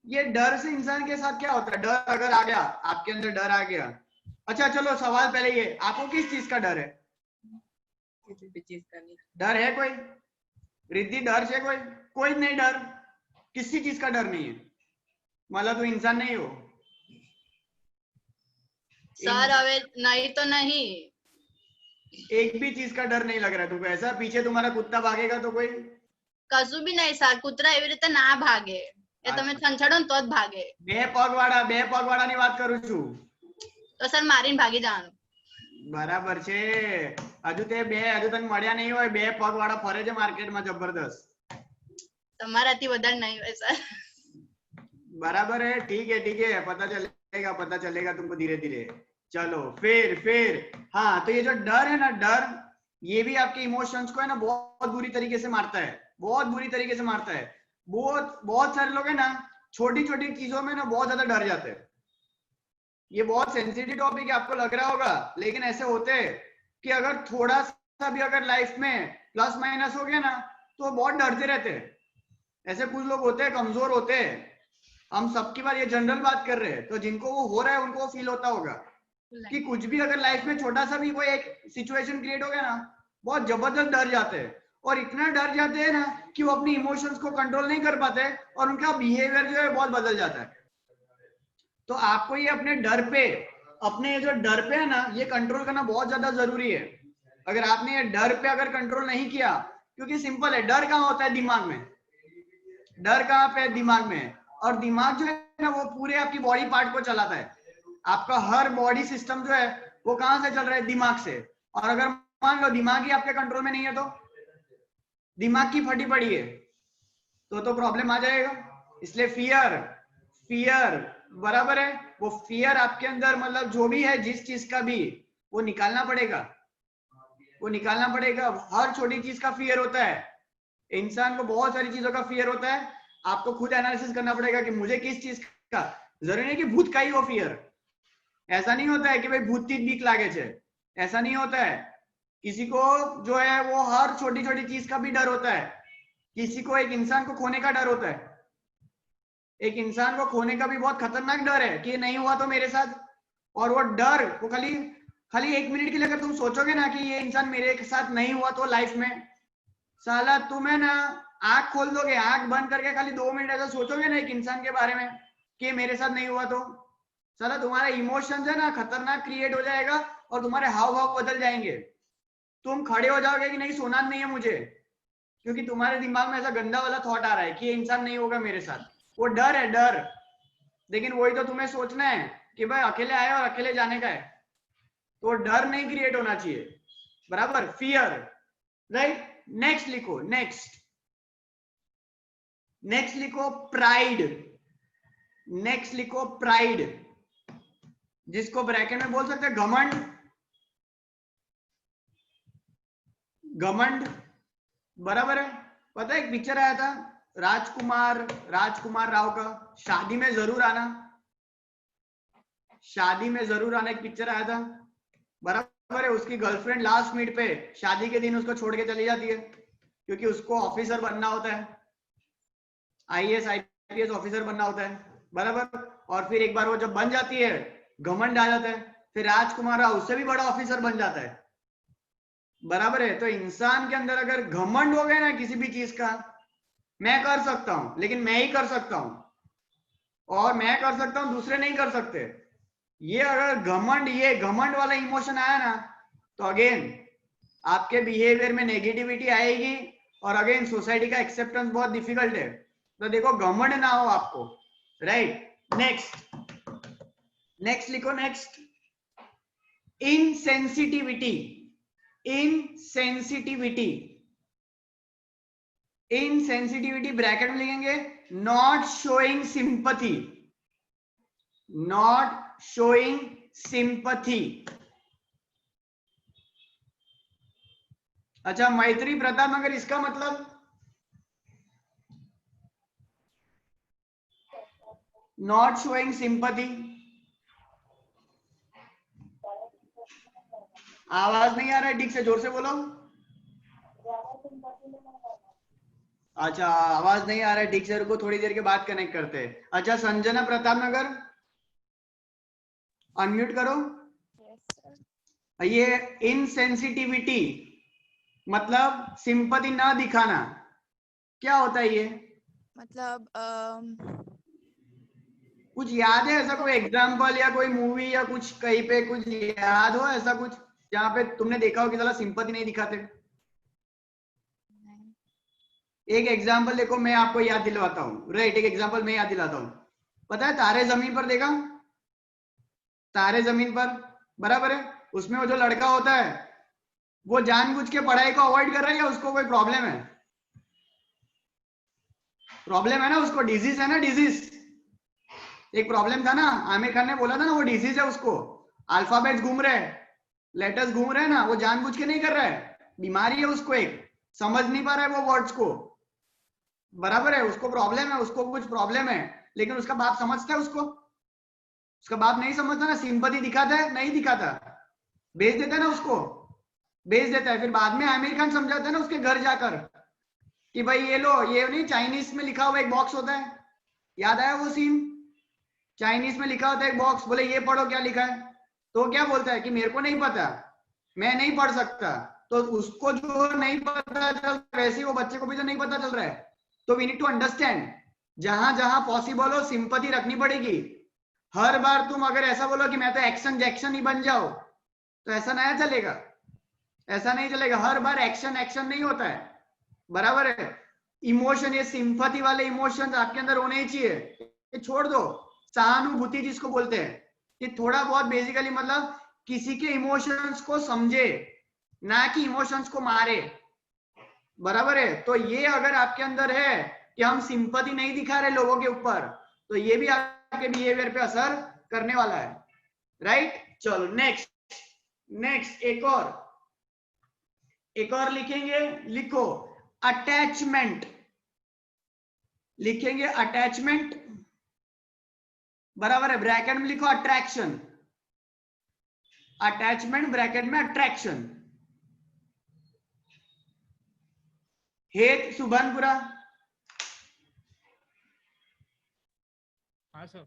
Speaker 1: ये डर से इंसान के साथ क्या होता है? डर अगर आ गया आपके अंदर, डर आ गया, अच्छा चलो सवाल पहले ये, आपको किस चीज का डर है?
Speaker 8: किसी भी चीज का नहीं।
Speaker 1: डर है कोई? रिद्धि डर से कोई? कोई नहीं डर, किसी चीज का डर नहीं है, मतलब तू इंसान नहीं हो।
Speaker 8: सर હવે नहीं तो नहीं।
Speaker 1: एक भी चीज का डर नहीं लग रहा है तुमको? ऐसा पीछे तुम्हारा कुत्ता भागेगा तो कोई?
Speaker 8: કશું બી નહીં સર, કૂતરા એવી રીતે ના ભાગે, એ તમે છંછેડો ને તો જ ભાગે।
Speaker 1: બે પગવાળાની વાત કરું છું।
Speaker 8: તો સર મારીને ભાગી જવાનું।
Speaker 1: બરાબર છે, હજુ તને મળ્યા નહીં હોય, બે પગવાળા ફરે છે માર્કેટમાં જબરદસ્ત।
Speaker 8: તમારાથી વધારે નહીં હોય સર।
Speaker 1: बराबर है, ठीक है, पता चलेगा तुमको धीरे धीरे। चलो फिर हाँ, तो ये जो डर है ना, डर ये भी आपके इमोशंस को है ना बहुत बुरी तरीके से मारता है, बहुत बुरी तरीके से मारता है। बहुत सारे लोग है ना छोटी छोटी चीजों में ना बहुत ज्यादा डर जाते हैं। ये बहुत सेंसिटिव टॉपिक है, आपको लग रहा होगा, लेकिन ऐसे होते हैं कि अगर थोड़ा सा भी अगर लाइफ में प्लस माइनस हो गया ना तो बहुत डरते रहते हैं। ऐसे कुछ लोग होते हैं, कमजोर होते हैं, हम सबकी बात, ये जनरल बात कर रहे हैं, तो जिनको वो हो रहा है उनको फील होता होगा कि कुछ भी अगर लाइफ में छोटा सा भी कोई एक सिचुएशन क्रिएट हो गया ना, बहुत जबरदस्त डर जाते हैं, और इतना डर जाते हैं ना कि वो अपनी इमोशंस को कंट्रोल नहीं कर पाते और उनका बिहेवियर जो है बहुत बदल जाता है। तो आपको ये अपने जो डर पे है ना, ये कंट्रोल करना बहुत ज्यादा जरूरी है। अगर आपने ये डर पे अगर कंट्रोल नहीं किया, क्योंकि सिंपल है, डर कहाँ होता है? दिमाग में। डर कहाँ पे है? दिमाग में। और दिमाग जो है ना वो पूरे आपकी बॉडी पार्ट को चलाता है। आपका हर बॉडी सिस्टम जो है वो कहां से चल रहा है? दिमाग से। और अगर मान लो दिमाग ही आपके कंट्रोल में नहीं है, तो दिमाग की फटी पड़ी है तो प्रॉब्लम आ जाएगा। इसलिए फियर बराबर है, वो फियर आपके अंदर, मतलब जो भी है जिस चीज का भी, वो निकालना पड़ेगा। हर छोटी चीज का फियर होता है, इंसान को बहुत सारी चीजों का फियर होता है। आपको खुद एनालिसिस करना पड़ेगा कि मुझे किस चीज का। जरूरी नहीं कि भूत का ही हो फियर, ऐसा नहीं होता है कि भाई भूत की बीक लागे छे, ऐसा नहीं होता है। किसी को जो है वो हर छोटी छोटी चीज का भी डर होता है। किसी को एक इंसान को खोने का डर होता है, एक इंसान को खोने का भी बहुत खतरनाक डर है कि नहीं हुआ तो मेरे साथ। और वो डर वो खाली 1 मिनट के लिए अगर तुम सोचोगे ना कि ये इंसान मेरे साथ नहीं हुआ तो लाइफ में, साला तुम्हें ना आंख खोल दोगे, आंख बंद करके खाली 2 मिनट ऐसा सोचोगे ना एक इंसान के बारे में कि मेरे साथ नहीं हुआ, तो साला तुम्हारा इमोशंस है ना खतरनाक क्रिएट हो जाएगा और तुम्हारे हाव भाव बदल जाएंगे। तुम खड़े हो जाओगे कि नहीं सोना नहीं है मुझे, क्योंकि तुम्हारे दिमाग में ऐसा गंदा वाला थॉट आ रहा है कि ये इंसान नहीं होगा मेरे साथ। वो डर है, डर। लेकिन वही तो तुम्हें सोचना है कि भाई अकेले आए और अकेले जाने का है, तो डर नहीं क्रिएट होना चाहिए। बराबर, फियर, राइट। नेक्स्ट लिखो प्राइड, जिसको ब्रैकेट में बोल सकते हैं घमंड। बराबर है। पता है एक पिक्चर आया था राजकुमार राव का, शादी में जरूर आना, एक पिक्चर आया था। बराबर है। उसकी गर्लफ्रेंड लास्ट मिनट पे शादी के दिन उसको छोड़ के चली जाती है, क्योंकि उसको ऑफिसर बनना होता है, IAS IPS ऑफिसर बनना होता है। बराबर। और फिर एक बार वो जब बन जाती है, घमंड आ जाता है, फिर राजकुमार राव उससे भी बड़ा ऑफिसर बन जाता है। बराबर है। तो इंसान के अंदर अगर घमंड हो गया ना किसी भी चीज का, मैं कर सकता हूं, लेकिन मैं ही कर सकता हूं, और मैं कर सकता हूं, दूसरे नहीं कर सकते, ये अगर घमंड वाला इमोशन आया ना, तो अगेन आपके बिहेवियर में नेगेटिविटी आएगी और अगेन सोसाइटी का एक्सेप्टेंस बहुत डिफिकल्ट है, तो देखो घमंड ना हो आपको, राइट। नेक्स्ट लिखो, नेक्स्ट इनसेंसिटिविटी। इनसेंसिटिविटी ब्रैकेट में लिखेंगे not showing sympathy, not showing sympathy. अच्छा मैत्री प्रताप नगर, इसका मतलब नॉट शोइंग सिंपैथी। आवाज नहीं आ रहा है, ठीक से जोर से बोलो। अच्छा आवाज नहीं आ रहा है ठीक से, रुको थोड़ी देर के बाद कनेक्ट करते हैं। अच्छा संजना प्रताप नगर, अनम्यूट करो। ये इनसेंसिटिविटी मतलब सिंपैथी ना दिखाना, क्या होता है ये?
Speaker 9: मतलब
Speaker 1: कुछ याद है ऐसा कोई एग्जाम्पल या कोई मूवी या कुछ कहीं पे कुछ याद हो ऐसा कुछ जहाँ पे तुमने देखा हो कि साला सिंपैथी नहीं दिखाते? एक एग्जाम्पल देखो, मैं आपको याद दिलवाता हूँ, राइट। एक एग्जाम्पल मैं याद दिलाता हूँ। पता है तारे जमीन पर देखा? तारे जमीन पर, बराबर है। उसमें वो जो लड़का होता है वो जानबूझ के पढ़ाई को अवॉइड कर रहा है या उसको कोई प्रॉब्लम है? प्रॉब्लम है ना उसको, डिजीज है ना, डिजीज। एक प्रॉब्लम था ना, आमिर खान ने बोला था ना वो डिजीज है उसको। अल्फाबेट्स घूम रहे हैं, लेटर्स घूम रहे हैं ना, वो जानबूझ के नहीं कर रहा है, बीमारी है उसको, एक समझ नहीं पा रहा है वो वर्ड्स को, बराबर है। उसको प्रॉब्लम है, उसको कुछ प्रॉब्लम है, लेकिन उसका बाप समझता है उसको? उसका बाप नहीं समझता ना, सिंपैथी दिखाता है? नहीं दिखाता, भेज देता है ना उसको, भेज देता है। फिर बाद में आमिर खान समझाता है ना उसके घर जाकर कि भाई ये लो, ये नहीं चाइनीज में लिखा हुआ एक बॉक्स होता है, याद आया वो सीन? चाइनीज में लिखा होता है एक बॉक्स, बोले ये पढ़ो क्या लिखा है, तो क्या बोलता है कि मेरे को नहीं पता, मैं नहीं पढ़ सकता। तो उसको जो नहीं पता चल वैसे ही वो बच्चे को भी तो नहीं पता चल रहा है। तो वी नीड टू अंडरस्टैंड, जहां जहां पॉसिबल हो सिंपैथी रखनी पड़ेगी। हर बार तुम अगर ऐसा बोलो कि मैं तो एक्शन जैक्शन ही बन जाओ, तो ऐसा नहीं चलेगा, ऐसा नहीं चलेगा। हर बार एक्शन एक्शन नहीं होता है, बराबर है। इमोशन, ये सिंपैथी वाले इमोशंस आपके अंदर होने ही चाहिए। ये छोड़ दो, सहानुभूति जिसको बोलते हैं, कि थोड़ा बहुत बेसिकली मतलब किसी के इमोशंस को समझे, ना कि इमोशंस को मारे, बराबर है। तो ये अगर आपके अंदर है कि हम सिंपैथी नहीं दिखा रहे लोगों के ऊपर, तो ये भी आपके बिहेवियर पे असर करने वाला है, राइट। चलो नेक्स्ट एक और लिखेंगे, लिखो अटैचमेंट, लिखेंगे अटैचमेंट, बराबर है। ब्रैकेट में लिखो अट्रैक्शन, अटैचमेंट ब्रैकेट में अट्रैक्शन। हेत सुभानपुरा,
Speaker 2: हाँ सर।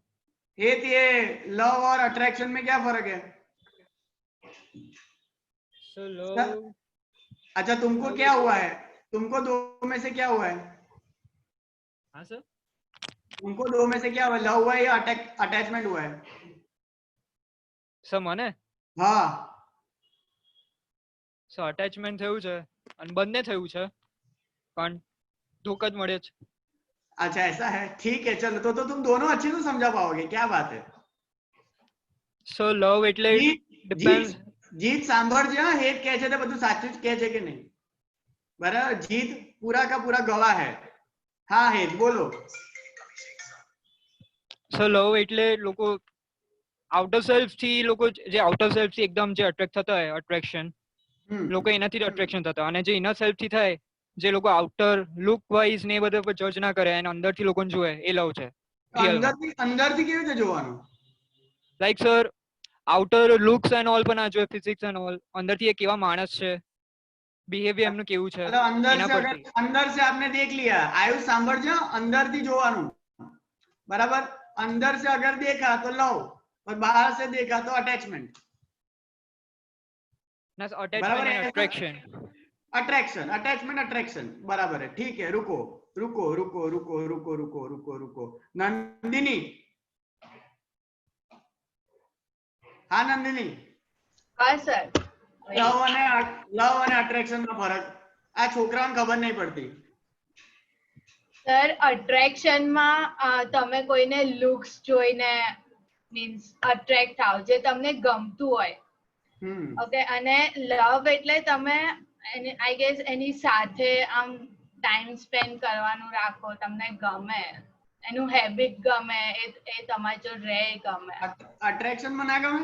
Speaker 1: हेत ये लव और अट्रैक्शन में क्या फर्क है?
Speaker 2: सो लव,
Speaker 1: अच्छा तुमको क्या हुआ है, तुमको दो में से क्या हुआ है?
Speaker 2: हाँ सर।
Speaker 1: तुमको दो में से क्या हुआ है, लव हुआ है या अटैचमेंट हुआ है?
Speaker 2: સર મને
Speaker 1: हाँ
Speaker 2: સર અટેચમેન્ટ થયું છે અને બંને થયું છે પણ ધોકા જ મળે છે.
Speaker 1: अच्छा ऐसा है, ठीक है चलो, तो तुम दोनों अच्छे से समझा पाओगे, क्या बात है।
Speaker 2: સર લવ એટલે
Speaker 1: જીત
Speaker 2: ડિપેન્ડ.
Speaker 1: જીત સાંભળજે, હા હેત કહે છે તે બધું સાચું જ કહે છે કે નહીં, બરાબર? જીત પૂરા કા પૂરા ગવાહ है। हाँ હેત બોલો।
Speaker 2: સર લવ એટલે લોકો આઉટર સેલ્ફ થી, લોકો જે આઉટર સેલ્ફ થી એકદમ જે અટ્રેક્ટ થતા હોય, અટ્રેક્શન લોકો એનાથી જ અટ્રેક્શન થતા, અને જે ઇનર સેલ્ફ થી થાય, જે લોકો આઉટર લુક વાઇઝ ને એ બધા પર જજ ના કરે અને અંદરથી લોકોને જોવે, એ લવ છે રિયલમાં.
Speaker 1: અંદરથી કેવી રીતે જોવાનું?
Speaker 2: Like sir outer looks and all પણ ના જોવે, ફિઝિક્સ એન્ડ ઓલ, અંદરથી એ કેવા માણસ છે, બિહેવિયર એમનું કેવું છે,
Speaker 1: मतलब
Speaker 2: એના પરથી.
Speaker 1: अंदर से आपने देख लिया, आयुष सांभळજો, अंदर थी જોવાનું, बराबर। अंदर से अगर देखा तो लव और बाहर से देखा तो अटैचमेंट,
Speaker 2: ના attachment and attraction.
Speaker 1: Attraction, attachment attraction, बराबर है। ठीक है, रुको रुको रुको रुको रुको रुको रुको रुको, नंदिनी। हाँ नंदिनी,
Speaker 8: हाँ सर।
Speaker 1: લવ અને અટ્રેક્શન નો ફરક આ છોકરાઓને ખબર નહીં પડતી.
Speaker 9: સર અટ્રેક્શન માં તમે કોઈને લુક્સ જોઈને મીન્સ અટ્રેક્ટ થાવ જે તમને ગમતું હોય. ઓકે, અને લવ એટલે તમે આઈ ગેસ એની સાથે આમ ટાઈમ સ્પેન્ડ કરવાનું રાખો, તમને ગમે, એનું હેબિટ ગમે, એ તમારી જોડે રહે ગમે.
Speaker 1: અટ્રેક્શન માં ના ગમે?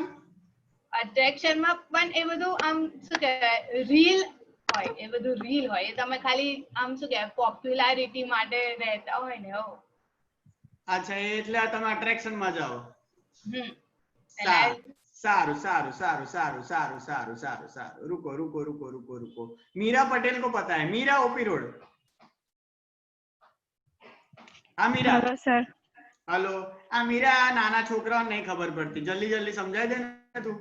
Speaker 9: અટ્રેક્શન માં પણ એ બધું આમ શું કહેવાય રીલ હોય, એ બધું રીલ હોય, એ તમે ખાલી આમ શું કહેવાય પોપ્યુલારિટી માટે રહેતા હોય ને એવું.
Speaker 1: અચ્છા, એટલે તમે અટ્રેક્શન માં જાઓ.
Speaker 9: એટલે
Speaker 1: સારું સારું સારું સારું સારું સારું સારું સારું. रुको रुको रुको रुको रुको. मीरा पटेल को पता है. Meera OP road. हाँ मीरा.
Speaker 10: Hello sir.
Speaker 1: हेलो. हाँ मीरा, नाना છોકરાઓને નહીં ખબર પડતી, જલ્દી જલ્દી સમજાવી દે ને તું.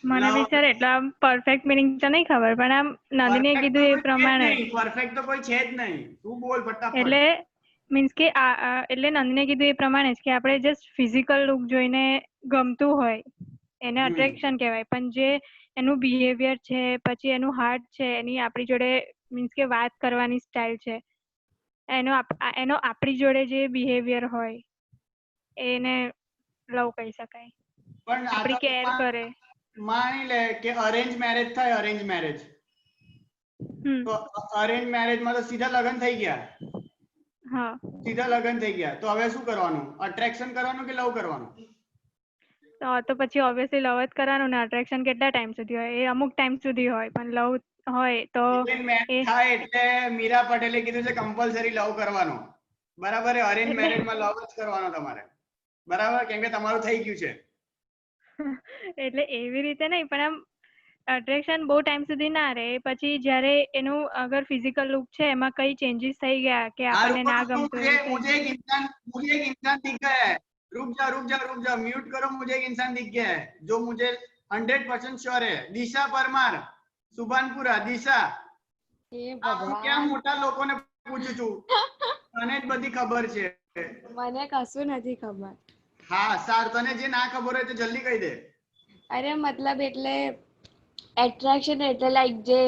Speaker 10: મને બી સર એટલા પરફેક્ટ મીનિંગ તો નહીં ખબર, પણ આમ નંદિનીએ કીધું એ પ્રમાણે
Speaker 1: પરફેક્ટ તો કોઈ છે જ નહીં. તું બોલ ફટાફટ.
Speaker 10: એટલે મીન્સ કે એટલે નંદિનીએ કીધું એ પ્રમાણે જ કે આપણે જસ્ટ ફિઝિકલ લુક જોઈને ગમતું હોય એને અટ્રેક્શન કહેવાય, પણ જે એનું બિહેવિયર છે, પછી એનું હાર્ટ છે, એની આપણી જોડે મીન્સ કે વાત કરવાની સ્ટાઇલ છે, એનો આપણી જોડે જે બિહેવિયર હોય એને લવ કહી શકાય.
Speaker 1: પણ
Speaker 10: આપણી કેર કરે.
Speaker 1: માની લે કે અરેન્જ મેરેજ થાય, અરેન્જ મેરેજ, તો અરેન્જ મેરેજ માં તો સીધા લગ્ન થઈ ગયા.
Speaker 10: હા,
Speaker 1: સીધા લગ્ન થઈ ગયા, તો હવે શું કરવાનું? અટ્રેક્શન કરવાનું કે લવ કરવાનું?
Speaker 10: તો પછી ઓબ્વિયસલી લવ જ કરવાનું ને. અટ્રેક્શન કેટલા ટાઈમ સુધી હોય? એ અમુક ટાઈમ સુધી હોય, પણ લવ હોય તો
Speaker 1: થાય એટલે મીરા પટેલે કીધું છે કમ્પલસરી લવ કરવાનો. બરાબર? અરેન્જ મેરેજ માં લવ જ કરવાનો તમારે. બરાબર? કેમ કે તમારું થઈ ગયું છે.
Speaker 10: એટલે એવી રીતે નહીં, પણ આમ અટ્રેક્શન બહુ ટાઈમ સુધી ના રહે. પછી જ્યારે એનું અગર ફિઝિકલ લુક છે એમાં કઈ ચેન્જીસ થઈ ગયા કે આપણને ના ગમતું,
Speaker 1: मुझे एक इंसान दिख गया है. रुक जा, म्यूट करो. मुझे एक इंसान दिख गया है जो मुझे 100% श्योर है. दिशा परमार, सुभानपुरा. दिशा, क्या મોટા લોકોને પૂછું છું, મને જ બધી ખબર છે.
Speaker 4: મને કશું નથી ખબર.
Speaker 1: હા સારું, તને જે ના ખબર હોય તો જલ્દી કહી દે.
Speaker 4: અરે મતલબ એટલે એટ્રેક્શન એટલે લાઈક જે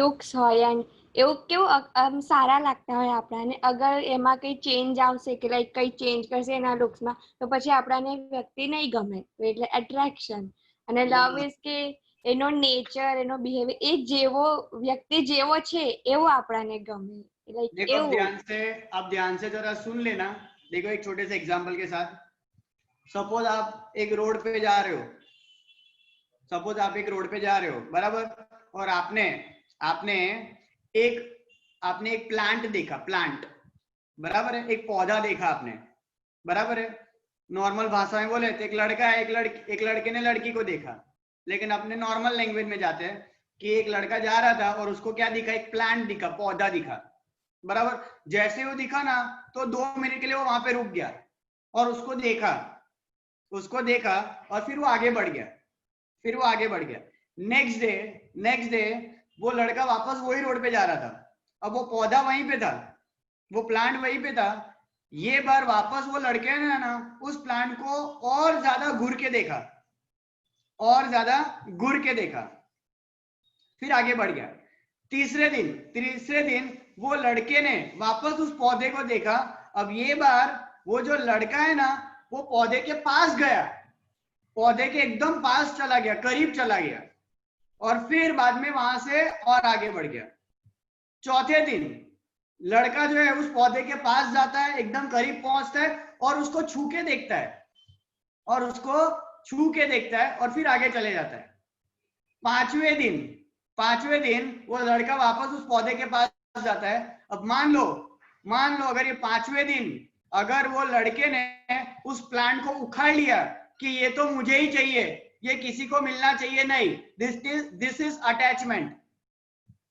Speaker 4: લુક્સ હોય એન્ડ એવું કેવું સારા લાગતા હોય આપણાને, અગર એમાં કઈ ચેન્જ આવશે કે લાઈક કઈ ચેન્જ કરશે એના લુક્સમાં તો પછી આપણાને વ્યક્તિ નહીં ગમે, એટલે એટ્રેક્શન. અને લવ ઇઝ કે એનો નેચર, એનો બિહેવિયર, એ જેવો વ્યક્તિ જેવો છે એવું આપણાને ગમે.
Speaker 1: देखो अब ध्यान से जरा सुन लेना. देखो एक छोटे से एग्जांपल के साथ. सपोज आप एक रोड पे जा रहे हो, बराबर, और आपने एक प्लांट देखा, प्लांट, बराबर है, एक पौधा देखा आपने, बराबर है. नॉर्मल भाषा में बोले तो एक लड़का है, एक लड़के ने लड़की को देखा. लेकिन अपने नॉर्मल लैंग्वेज में जाते हैं कि एक लड़का जा रहा था और उसको क्या दिखा? एक प्लांट दिखा, पौधा दिखा. बराबर? जैसे वो दिखा ना तो 2 मिनट के लिए वो वहां पे रुक गया और उसको देखा और फिर वो आगे बढ़ गया. नेक्स्ट डे वो लड़का वापस वही रोड पे जा रहा था. अब वो पौधा वहीं पे था, वो प्लांट वहीं पे था. ये बार वापस वो लड़के ने ना उस प्लांट को और ज्यादा घूर के देखा, फिर आगे बढ़ गया. तीसरे दिन वो लड़के ने वापस उस पौधे को देखा. अब ये बार वो जो लड़का है ना वो पौधे के पास गया, पौधे के एकदम पास चला गया, करीब चला गया, और फिर बाद में वहां से और आगे बढ़ गया. चौथे दिन लड़का जो है उस पौधे के पास जाता है, एकदम करीब पहुंचता है और उसको छू के देखता है और फिर आगे चले जाता है. पांचवें दिन वो लड़का वापस उस पौधे के पास जाता है. अब मान लो अगर ये 5वें दिन अगर वो लड़के ने उस प्लांट को उखाड़ लिया कि ये तो मुझे ही चाहिए, ये किसी को मिलना चाहिए नहीं, दिस इज अटैचमेंट,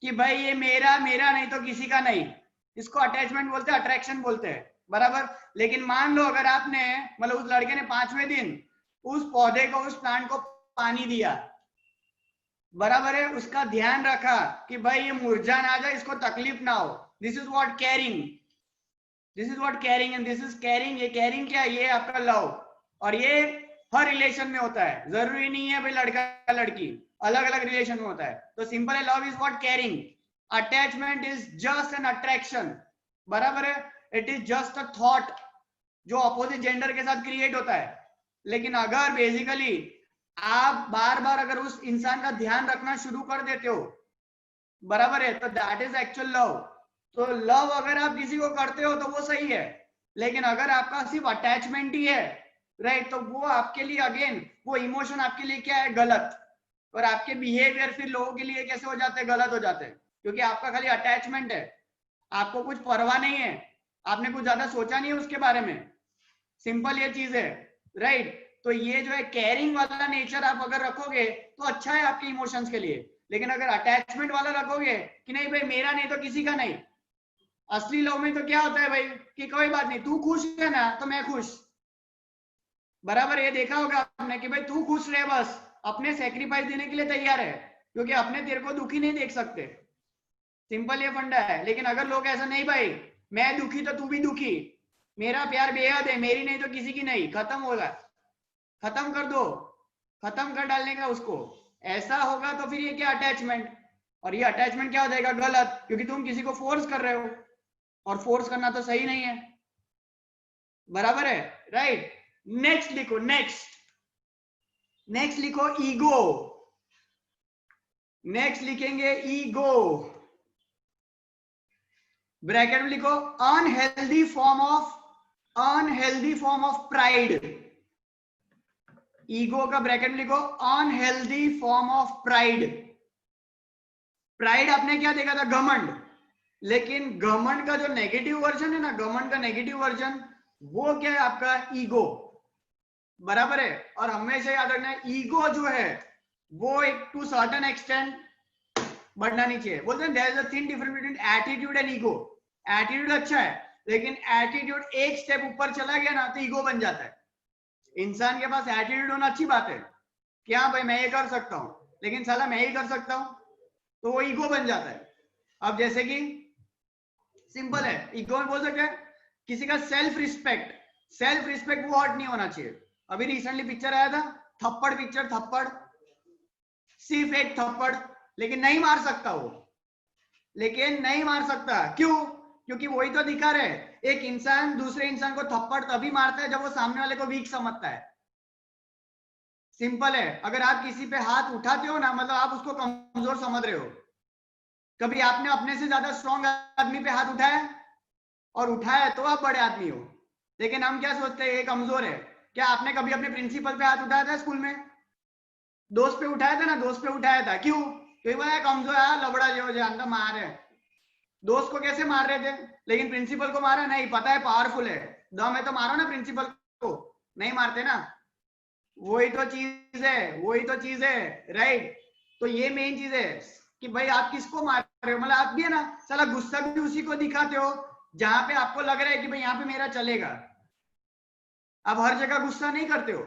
Speaker 1: कि भाई ये मेरा नहीं तो किसी का नहीं, इसको अटैचमेंट बोलते हैं, अट्रैक्शन बोलते हैं. बराबर? लेकिन मान लो अगर आपने मतलब उस लड़के ने 5वें दिन उस पौधे को, उस प्लांट को पानी दिया, बराबर है, उसका ध्यान रखा कि भाई ये मुरझा ना जाए, इसको तकलीफ ना हो. This is what caring and this is caring. ये केयरिंग क्या? ये आपका लव. और ये हर रिलेशन में होता है, जरूरी नहीं है भाई लड़का लड़की. अलग अलग रिलेशन में होता है। तो सिंपल है, love is what carrying, attachment is just an attraction, बराबर है, it is just a thought जो अपोजिट जेंडर के साथ क्रिएट होता है। लेकिन अगर बेसिकली आप बार बार अगर उस इंसान का ध्यान रखना शुरू कर देते हो, बराबर है, तो दैट इज एक्चुअल लव। तो लव अगर आप किसी को करते हो तो वो सही है, लेकिन अगर आपका सिर्फ अटैचमेंट ही है, राइट, तो वो आपके लिए अगेन वो इमोशन आपके लिए क्या है, गलत। और आपके बिहेवियर फिर लोगों के लिए कैसे हो जाते हैं, गलत हो जाते हैं, क्योंकि आपका खाली अटैचमेंट है, आपको कुछ परवाह नहीं है, आपने कुछ ज्यादा सोचा नहीं है उसके बारे में। सिंपल ये चीज है, राइट। तो ये जो है केयरिंग वाला नेचर आप अगर रखोगे तो अच्छा है आपके इमोशंस के लिए, लेकिन अगर अटैचमेंट वाला रखोगे कि नहीं भाई मेरा नहीं तो किसी का नहीं, असली लव में तो क्या होता है भाई कि कोई बात नहीं, तू खुश है ना तो मैं खुश, बराबर। ये देखा होगा आपने कि भाई तू खुश रहे, बस अपने सेक्रीफाइस देने के लिए तैयार है, क्योंकि अपने तेरे को दुखी नहीं देख सकते। सिंपल ये फंडा है। लेकिन अगर लोग ऐसा नहीं, भाई मैं दुखी तो तू भी दुखी, मेरा प्यार बेहद है, मेरी नहीं तो किसी की नहीं, खत्म होगा, खत्म कर दो, खत्म कर डालने का उसको, ऐसा होगा तो फिर ये क्या अटैचमेंट। और ये अटैचमेंट क्या हो जाएगा, गलत, क्योंकि तुम किसी को फोर्स कर रहे हो, और फोर्स करना तो सही नहीं है, बराबर है, राइट। नेक्स्ट लिखो, नेक्स्ट लिखो ईगो। नेक्स्ट लिखेंगे ईगो, ब्रैकेट में लिखो unhealthy form of pride. Ego का ब्रैकेट में लिखो unhealthy form of pride. Pride आपने क्या देखा था, घमंड, लेकिन घमंड का जो नेगेटिव वर्जन है ना, घमंड का नेगेटिव वर्जन वो क्या है आपका, ईगो, बराबर है। और हमेशा याद रखना है ईगो जो है वो एक टू सर्टेन एक्सटेंट बढ़ना नहीं चाहिए। बोलते हैं there is a thin difference between attitude and ego. Attitude अच्छा है, लेकिन एटीट्यूड एक स्टेप ऊपर चला गया ना तो ईगो बन जाता है। इंसान के पास एटीट्यूड होना अच्छी बात है कि हाँ भाई मैं ये कर सकता हूँ, लेकिन साला मैं ही कर सकता हूँ तो वो ईगो बन जाता है। अब जैसे कि सिंपल है, ईगो में बोल सकते हैं किसी का सेल्फ रिस्पेक्ट वो हर्ट नहीं होना चाहिए। अभी रिसेंटली पिक्चर आया था थप्पड़ पिक्चर, थप्पड़, सिर्फ एक थप्पड़, लेकिन नहीं मार सकता वो, लेकिन नहीं मार सकता, क्यों? क्योंकि वही तो दिखा रहे, एक इंसान दूसरे इंसान को थप्पड़ तभी मारता है जब वो सामने वाले को वीक समझता है। सिंपल है, अगर आप किसी पे हाथ उठाते हो ना, मतलब आप उसको कमजोर समझ रहे हो। कभी आपने अपने से ज्यादा स्ट्रॉन्ग आदमी पे हाथ उठाया, और उठाया तो आप बड़े आदमी हो, लेकिन हम क्या सोचते हैं ये कमजोर है। क्या आपने कभी अपने प्रिंसिपल पे हाथ उठाया था स्कूल में? दोस्त पे उठाया था ना, दोस्त पे उठाया था, क्यों? क्योंकि बोला कमजोर है, लबड़ा जो जानता मार है। दोस्त को कैसे मार रहे थे, लेकिन प्रिंसिपल को मारा नहीं, पता है पावरफुल है, दम है तो मारो ना, प्रिंसिपल को नहीं मारते ना। वही तो चीज है, राइट। तो ये मेन चीज है कि भाई आप किसको मार रहे हो, मतलब आप भी है ना साला गुस्सा भी उसी को दिखाते हो जहां पे आपको लग रहा है कि भाई यहाँ पे मेरा चलेगा। आप हर जगह गुस्सा नहीं करते हो,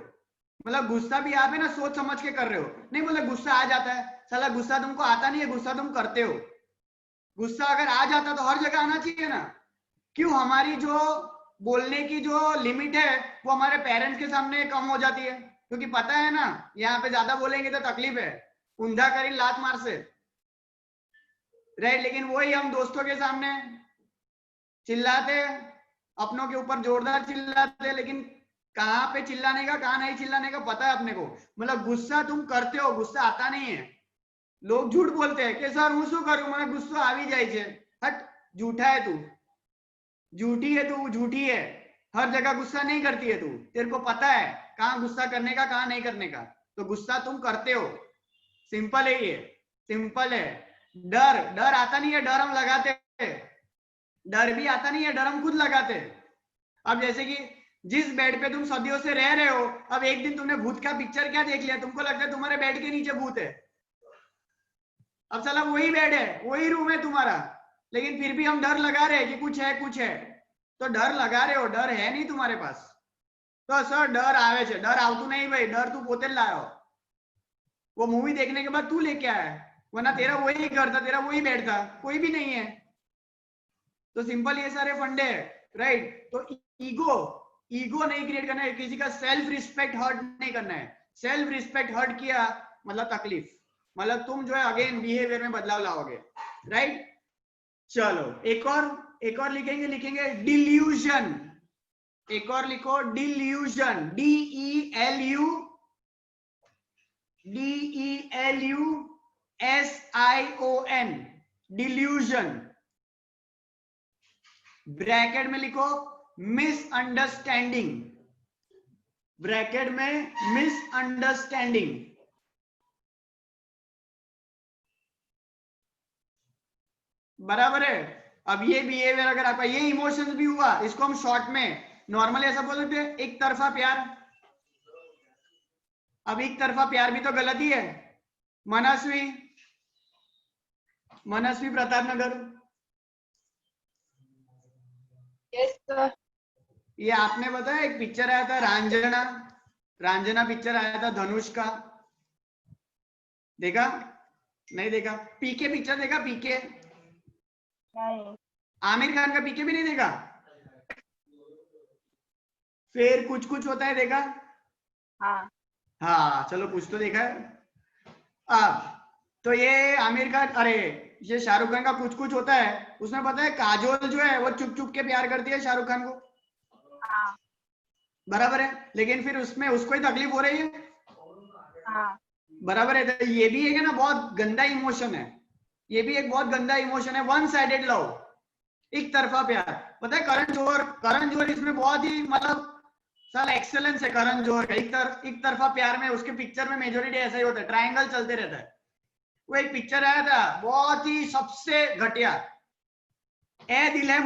Speaker 1: मतलब गुस्सा भी आप है ना सोच समझ के कर रहे हो, नहीं बोले गुस्सा आ जाता है, साला गुस्सा तुमको आता नहीं है, गुस्सा तुम करते हो। गुस्सा अगर आ जाता तो हर जगह आना चाहिए ना, क्यों? हमारी जो बोलने की जो लिमिट है वो हमारे पेरेंट्स के सामने कम हो जाती है, क्योंकि पता है ना यहाँ पे ज्यादा बोलेंगे तो तकलीफ है, ऊंधा करी लात मार से, राइट। लेकिन वही हम दोस्तों के सामने चिल्लाते, अपनों के ऊपर जोरदार चिल्लाते, लेकिन कहाँ पे चिल्लाने का कहाँ नहीं चिल्लाने का पता है अपने को। मतलब गुस्सा तुम करते हो, गुस्सा आता नहीं है। लोग झूठ बोलते हैं कि सर હું શું કરું, મને ગુસ્સો આવી જાય છે। हट, झूठा है तू, झूठी है तू, झूठी है। हर जगह गुस्सा नहीं करती है तू, तेरे को पता है कहाँ गुस्सा करने का कहाँ नहीं करने का, तो गुस्सा तुम करते हो। सिंपल है ये, सिंपल है। डर आता नहीं है, डर हम लगाते हैं। डर भी आता नहीं है, डर हम खुद लगाते हैं। अब जैसे कि जिस बेड पे तुम सदियों से रह रहे हो, अब एक दिन तुमने भूत का पिक्चर क्या देख लिया, तुमको लगता है तुम्हारे बेड के नीचे भूत है। अब साला वही बेड है, वही रूम है तुम्हारा, लेकिन फिर भी हम डर लगा रहे हैं कि कुछ है। तो डर लगा रहे हो, डर है नहीं तुम्हारे पास। तो सर डर आवे छे, डर आवतुं नहीं भाई, डर तू पोते लायो। वो मूवी देखने के बाद तू लेके आया, वरना तेरा वही घर था, तेरा वही बेड था, कोई भी नहीं है। तो सिंपल ये सारे फंडे है, राइट। तो ईगो नहीं क्रिएट करना है, किसी का सेल्फ रिस्पेक्ट हर्ट नहीं करना है। सेल्फ रिस्पेक्ट हर्ट किया मतलब तकलीफ, मतलब तुम जो है अगेन बिहेवियर में बदलाव लाओगे, राइट। चलो एक और लिखेंगे डिल्यूजन। एक और लिखो डिल्यूजन, DELUSION, डिल्यूजन। ब्रैकेट में लिखो मिसअंडरस्टैंडिंग, ब्रैकेट में मिसअंडरस्टैंडिंग। बराबर है। अब ये बिहेवियर अगर आपका ये इमोशंस भी हुआ, इसको हम शॉर्ट में नॉर्मली ऐसा बोल सकते हैं, एक तरफा प्यार। अब एक तरफा प्यार भी तो गलत ही है। मनस्वी प्रताप नगर,
Speaker 9: यस सर।
Speaker 1: ये आपने बताया एक पिक्चर आया था रांझना पिक्चर आया था धनुष का, देखा नहीं देखा? पीके पिक्चर देखा? पीके
Speaker 9: नहीं।
Speaker 1: आमिर खान का पीके भी नहीं देखा? फिर कुछ होता है देखा? हाँ चलो कुछ तो देखा है। अब तो ये आमिर खान, अरे ये शाहरुख खान का कुछ होता है, उसमें पता है काजोल जो है वो चुप के प्यार करती है शाहरुख खान को, बराबर है, लेकिन फिर उसमें उसको ही तकलीफ हो रही है, बराबर है। तो ये भी एक है ना बहुत गंदा इमोशन है, ये भी एक बहुत गंदा इमोशन है, वन साइडेड लव, एक तरफा प्यार। पता है करण जौहर इसमें बहुत ही मतलब साला एक्सेलेंस है करण जौहर का। एक तरफा प्यार में उसके पिक्चर में मेजोरिटी ऐसा ही होता है, ट्रायंगल चलते रहता है। वो एक पिक्चर आया था बहुत ही सबसे घटिया, ए दिल है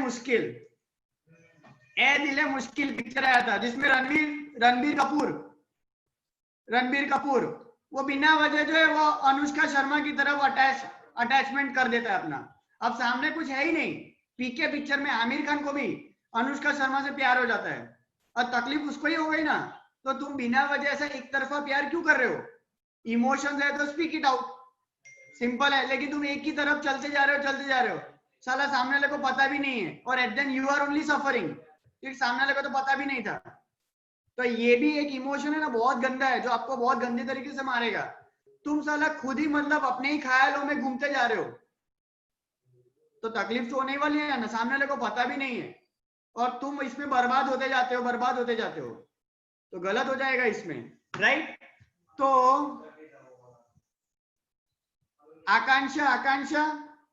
Speaker 1: मुश्किल पिक्चर आया था, जिसमें रणबीर कपूर वो बिना वजह जो है वो अनुष्का शर्मा की तरफ अटैचमेंट कर देता है अपना। अब सामने कुछ है ही नहीं, पीके पिक्चर में आमिर खान को भी अनुष्का शर्मा से प्यार हो जाता है और तकलीफ उसको ही हो गई ना। तो तुम बिना वजह ऐसा एक तरफा प्यार क्यों कर रहे हो? इमोशंस है तो स्पीक इट आउट, सिंपल है। लेकिन तुम एक ही तरफ चलते जा रहे हो, साला सामने वाले को पता भी नहीं है, और at then you are only suffering, क्योंकि सामने वाले को तो पता भी नहीं था। तो ये भी एक इमोशन है ना, बहुत गंदा है, जो आपको बहुत गंदे तरीके से मारेगा। तुम साला खुद ही मतलब अपने ही ख्यालों में घूमते जा रहे हो, तो तकलीफ तो होने वाली है ना, सामने वाले को पता भी नहीं है, और तुम इसमें बर्बाद होते जाते हो, तो गलत हो जाएगा इसमें, राइट। तो आकांक्षा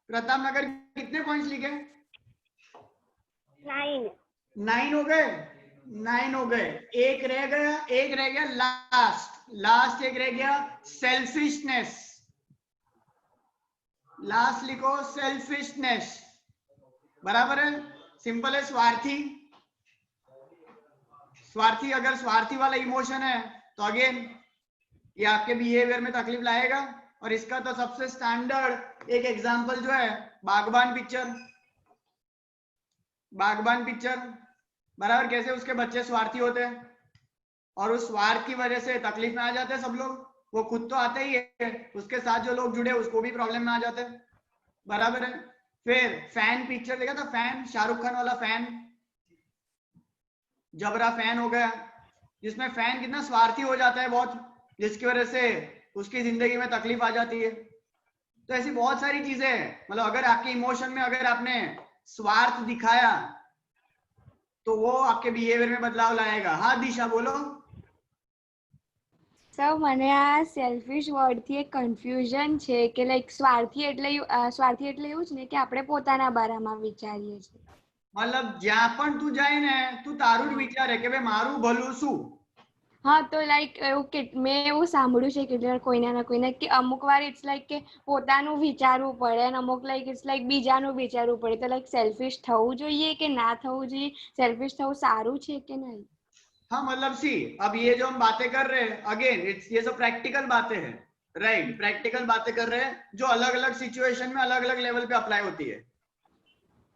Speaker 1: प्रताप नगर कितने पॉइंट्स लिखे? 9 हो गए। एक रह गया लास्ट एक रह गया सेल्फिशनेस। लास्ट लिखो सेल्फिशनेस, बराबर है, सिंपल है। स्वार्थी अगर स्वार्थी वाला इमोशन है तो अगेन ये आपके बिहेवियर में तकलीफ लाएगा। और इसका तो सबसे स्टैंडर्ड एक एग्जांपल जो है बागबान पिक्चर, बराबर, कैसे उसके बच्चे स्वार्थी होते हैं और उस स्वार्थ की वजह से तकलीफ में आ जाते हैं सब लोग। वो खुद तो आते ही है, उसके साथ जो लोग जुड़े उसको भी प्रॉब्लम में आ जाते हैं, बराबर है। फिर फैन पिक्चर देखा था, फैन, शाहरुख खान वाला फैन, जबरा फैन हो गया, जिसमें फैन कितना स्वार्थी हो जाता है बहुत, जिसकी वजह से उसकी जिंदगी में तकलीफ आ जाती है। तो ऐसी बहुत सारी चीजें हैं, मतलब अगर आपके इमोशन में अगर आपने स्वार्थ दिखाया तो वो आपके बिहेवियर में बदलाव लाएगा। हाँ दिशा बोलो।
Speaker 4: સર મને આ સેલ્ફિશ વર્ડથી એક કન્ફ્યુઝન છે કે લાઈક સ્વાર્થી એટલે એવું જ ને કે આપણે પોતાના બારામાં વિચારીએ છીએ।
Speaker 1: मतलब જ્યાં પણ તું જાય ને તું તારું જ વિચારે કે ભાઈ મારું ભલું શું।
Speaker 4: હા તો લાઈક એવું કે મેં એવું સાંભળ્યું છે કે કોઈના ના કોઈના કે અમુક વાર ઇટ્સ લાઈક કે પોતાનું વિચારવું પડે અને અમુક લાઈક ઇટ્સ લાઈક બીજાનું વિચારવું પડે। તો લાઈક સેલ્ફિશ થવું જોઈએ કે ના થવું જોઈએ? સેલ્ફિશ થવું સારું છે કે નહીં?
Speaker 1: हाँ मतलब सी, अब ये जो हम बातें कर रहे हैं अगेन ये सब प्रैक्टिकल बातें हैं, राइट। प्रैक्टिकल बातें कर रहे हैं जो अलग अलग सिचुएशन में अलग अलग लेवल पे अप्लाई होती है,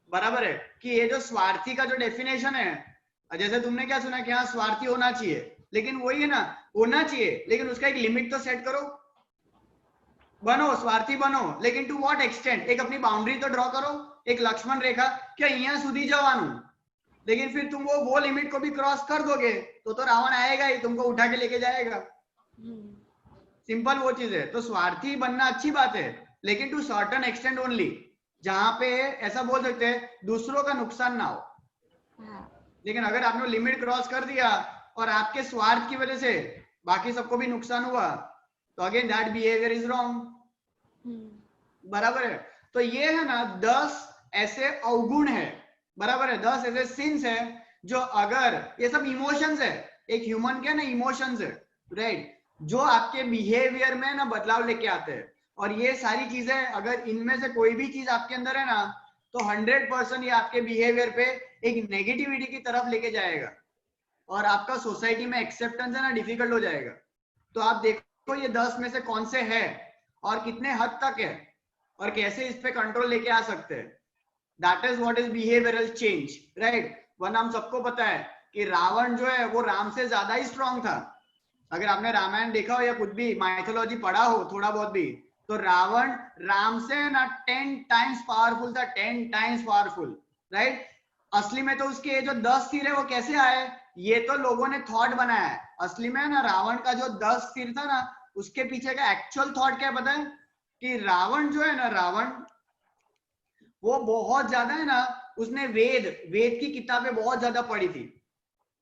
Speaker 1: बराबर है। कि ये जो स्वार्थी का जो डेफिनेशन है, जैसे तुमने क्या सुना कि हाँ स्वार्थी होना चाहिए, लेकिन वही है ना, होना चाहिए लेकिन उसका एक लिमिट तो सेट करो, बनो स्वार्थी बनो, लेकिन टू व्हाट एक्सटेंट, एक अपनी बाउंड्री तो ड्रॉ करो, एक लक्ष्मण रेखा कि अहिया सुधी जवानू। लेकिन फिर तुम वो लिमिट को भी क्रॉस कर दोगे तो रावण आएगा ही, तुमको उठा के लेके जाएगा, सिंपल वो चीज है। तो स्वार्थी बनना अच्छी बात है, लेकिन टू सर्टन एक्सटेंट ओनली, जहां पे ऐसा बोल सकते हैं दूसरों का नुकसान ना हो। लेकिन अगर आपने लिमिट क्रॉस कर दिया और आपके स्वार्थ की वजह से बाकी सबको भी नुकसान हुआ, तो again that behaviour is wrong. बराबर है। तो ये है ना 10 ऐसे अवगुण है, बराबर है, 10 ऐसे सिंस है जो, अगर ये सब इमोशंस है, एक ह्यूमन के ना इमोशंस है, राइट, जो आपके बिहेवियर में ना बदलाव लेके आते हैं। और ये सारी चीजें अगर इनमें से कोई भी चीज आपके अंदर है ना, तो 100% ये आपके बिहेवियर पे एक नेगेटिविटी की तरफ लेके जाएगा और आपका सोसाइटी में एक्सेप्टेंस है ना डिफिकल्ट हो जाएगा। तो आप देखो ये 10 में से कौन से है और कितने हद तक है और कैसे इस पे कंट्रोल लेके आ सकते हैं। That is what is behavioural change, right. वरना हम सबको पता है कि रावण जो है वो राम से ज्यादा ही स्ट्रॉन्ग था। अगर आपने रामायण देखा हो या कुछ भी माइथोलॉजी पढ़ा हो थोड़ा बहुत भी, तो रावण राम से ना 10 टाइम्स पावरफुल था, 10 टाइम्स पावरफुल, राइट। असली में तो उसके जो 10 सिर है वो कैसे आए, ये तो लोगों ने थॉट बनाया है। असली में ना रावण का जो 10 सिर था ना, उसके पीछे का एक्चुअल थॉट क्या पता है, कि रावण जो है ना, रावण वो बहुत ज्यादा है ना, उसने वेद की किताबें बहुत ज्यादा पढ़ी थी,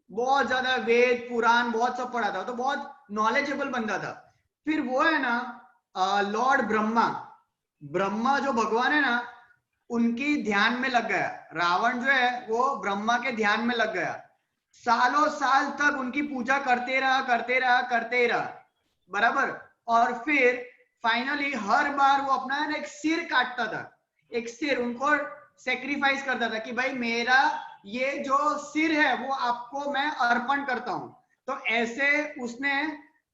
Speaker 1: बहुत ज्यादा वेद पुराण बहुत सब पढ़ा था, तो बहुत नॉलेजेबल बंदा था। फिर वो है ना लॉर्ड ब्रह्मा जो भगवान है ना, उनकी ध्यान में लग गया। रावण जो है वो ब्रह्मा के ध्यान में लग गया, सालों साल तक उनकी पूजा करते रहा, बराबर। और फिर फाइनली हर बार वो अपना एक सिर काटता था, एक सिर उनको सेक्रीफाइस करता था कि भाई मेरा ये जो सिर है वो आपको मैं अर्पण करता हूं। तो ऐसे उसने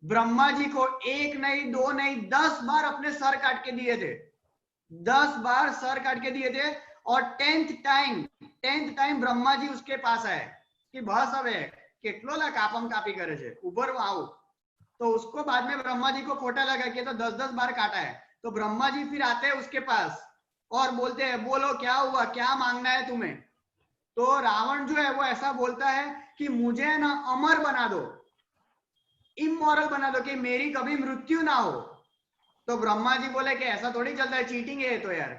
Speaker 1: ब्रह्मा जी को 1 नहीं 2 नहीं 10 बार अपने सर काट के दिए थे, 10 बार सर काट के दिए थे। और 10th टाइम ब्रह्मा जी उसके पास आए कि बस હવે કેટલો લા કાપમ કાપી કરે છે, ઉભર આવો। तो उसको बाद में ब्रह्मा जी को खोटा लगा कि तो 10-10 बार काटा है। तो ब्रह्मा जी फिर आते हैं उसके पास और बोलते हैं बोलो क्या हुआ, क्या मांगना है तुम्हें। तो रावण जो है वो ऐसा बोलता है कि मुझे ना अमर बना दो, इमोरल बना दो, कि मेरी कभी मृत्यु ना हो। तो ब्रह्मा जी बोले कि ऐसा थोड़ी चलता है, चीटिंग है तो यार,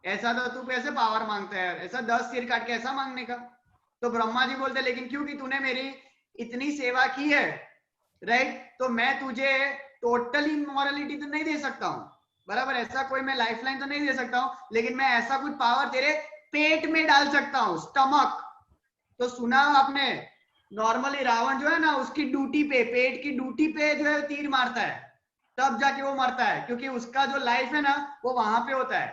Speaker 1: ऐसा तो तू कैसे पावर मांगता है यार, ऐसा 10 सिर काट के ऐसा मांगने का। तो ब्रह्मा जी बोलते लेकिन क्योंकि तूने मेरी इतनी सेवा की है, राइट, तो मैं तुझे टोटली मॉरलिटी तो नहीं दे सकता हूँ, बराबर, ऐसा कोई मैं लाइफलाइन तो नहीं दे सकता हूँ, लेकिन मैं ऐसा कुछ पावर तेरे पेट में डाल सकता हूँ, स्टमक। तो सुना आपने, नॉर्मली रावण जो है ना उसकी ड्यूटी पे, पेट की ड्यूटी पे जो है तीर मारता है, तब जाके वो मरता है, क्योंकि उसका जो लाइफ है ना वो वहां पे होता है,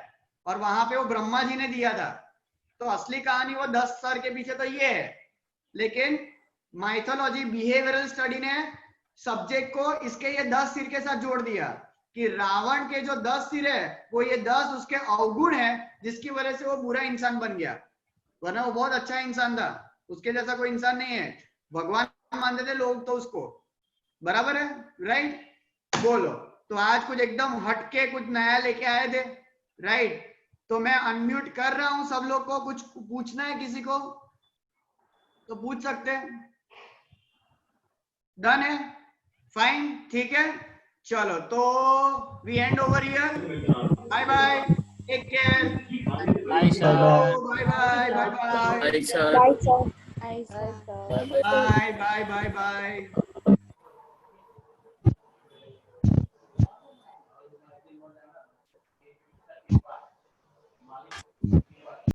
Speaker 1: और वहां पे वो ब्रह्मा जी ने दिया था। तो असली कहानी वो 10 सर के पीछे तो ये है, लेकिन माइथोलॉजी बिहेवियरल स्टडी ने सब्जेक्ट को इसके ये 10 सिर के साथ जोड़ दिया कि रावण के जो 10 सिर है वो ये 10 उसके अवगुण है, जिसकी वजह से वो बुरा इंसान बन गया, वरना वो बहुत अच्छा इंसान था, उसके जैसा कोई इंसान नहीं है, भगवान मानते थे लोग तो उसको, बराबर है, राइट। बोलो, तो आज कुछ एकदम हटके कुछ नया लेके आए थे, राइट। तो मैं अनम्यूट कर रहा हूं सब लोग को, कुछ पूछना है किसी को तो पूछ सकते हैं। डन है, फाइन, ठीक है, चलो तो we end over here. Bye bye, take care,
Speaker 5: bye sir,
Speaker 1: bye bye, bye bye,
Speaker 7: Bye, sir.
Speaker 4: Bye, sir.
Speaker 1: Bye bye bye bye.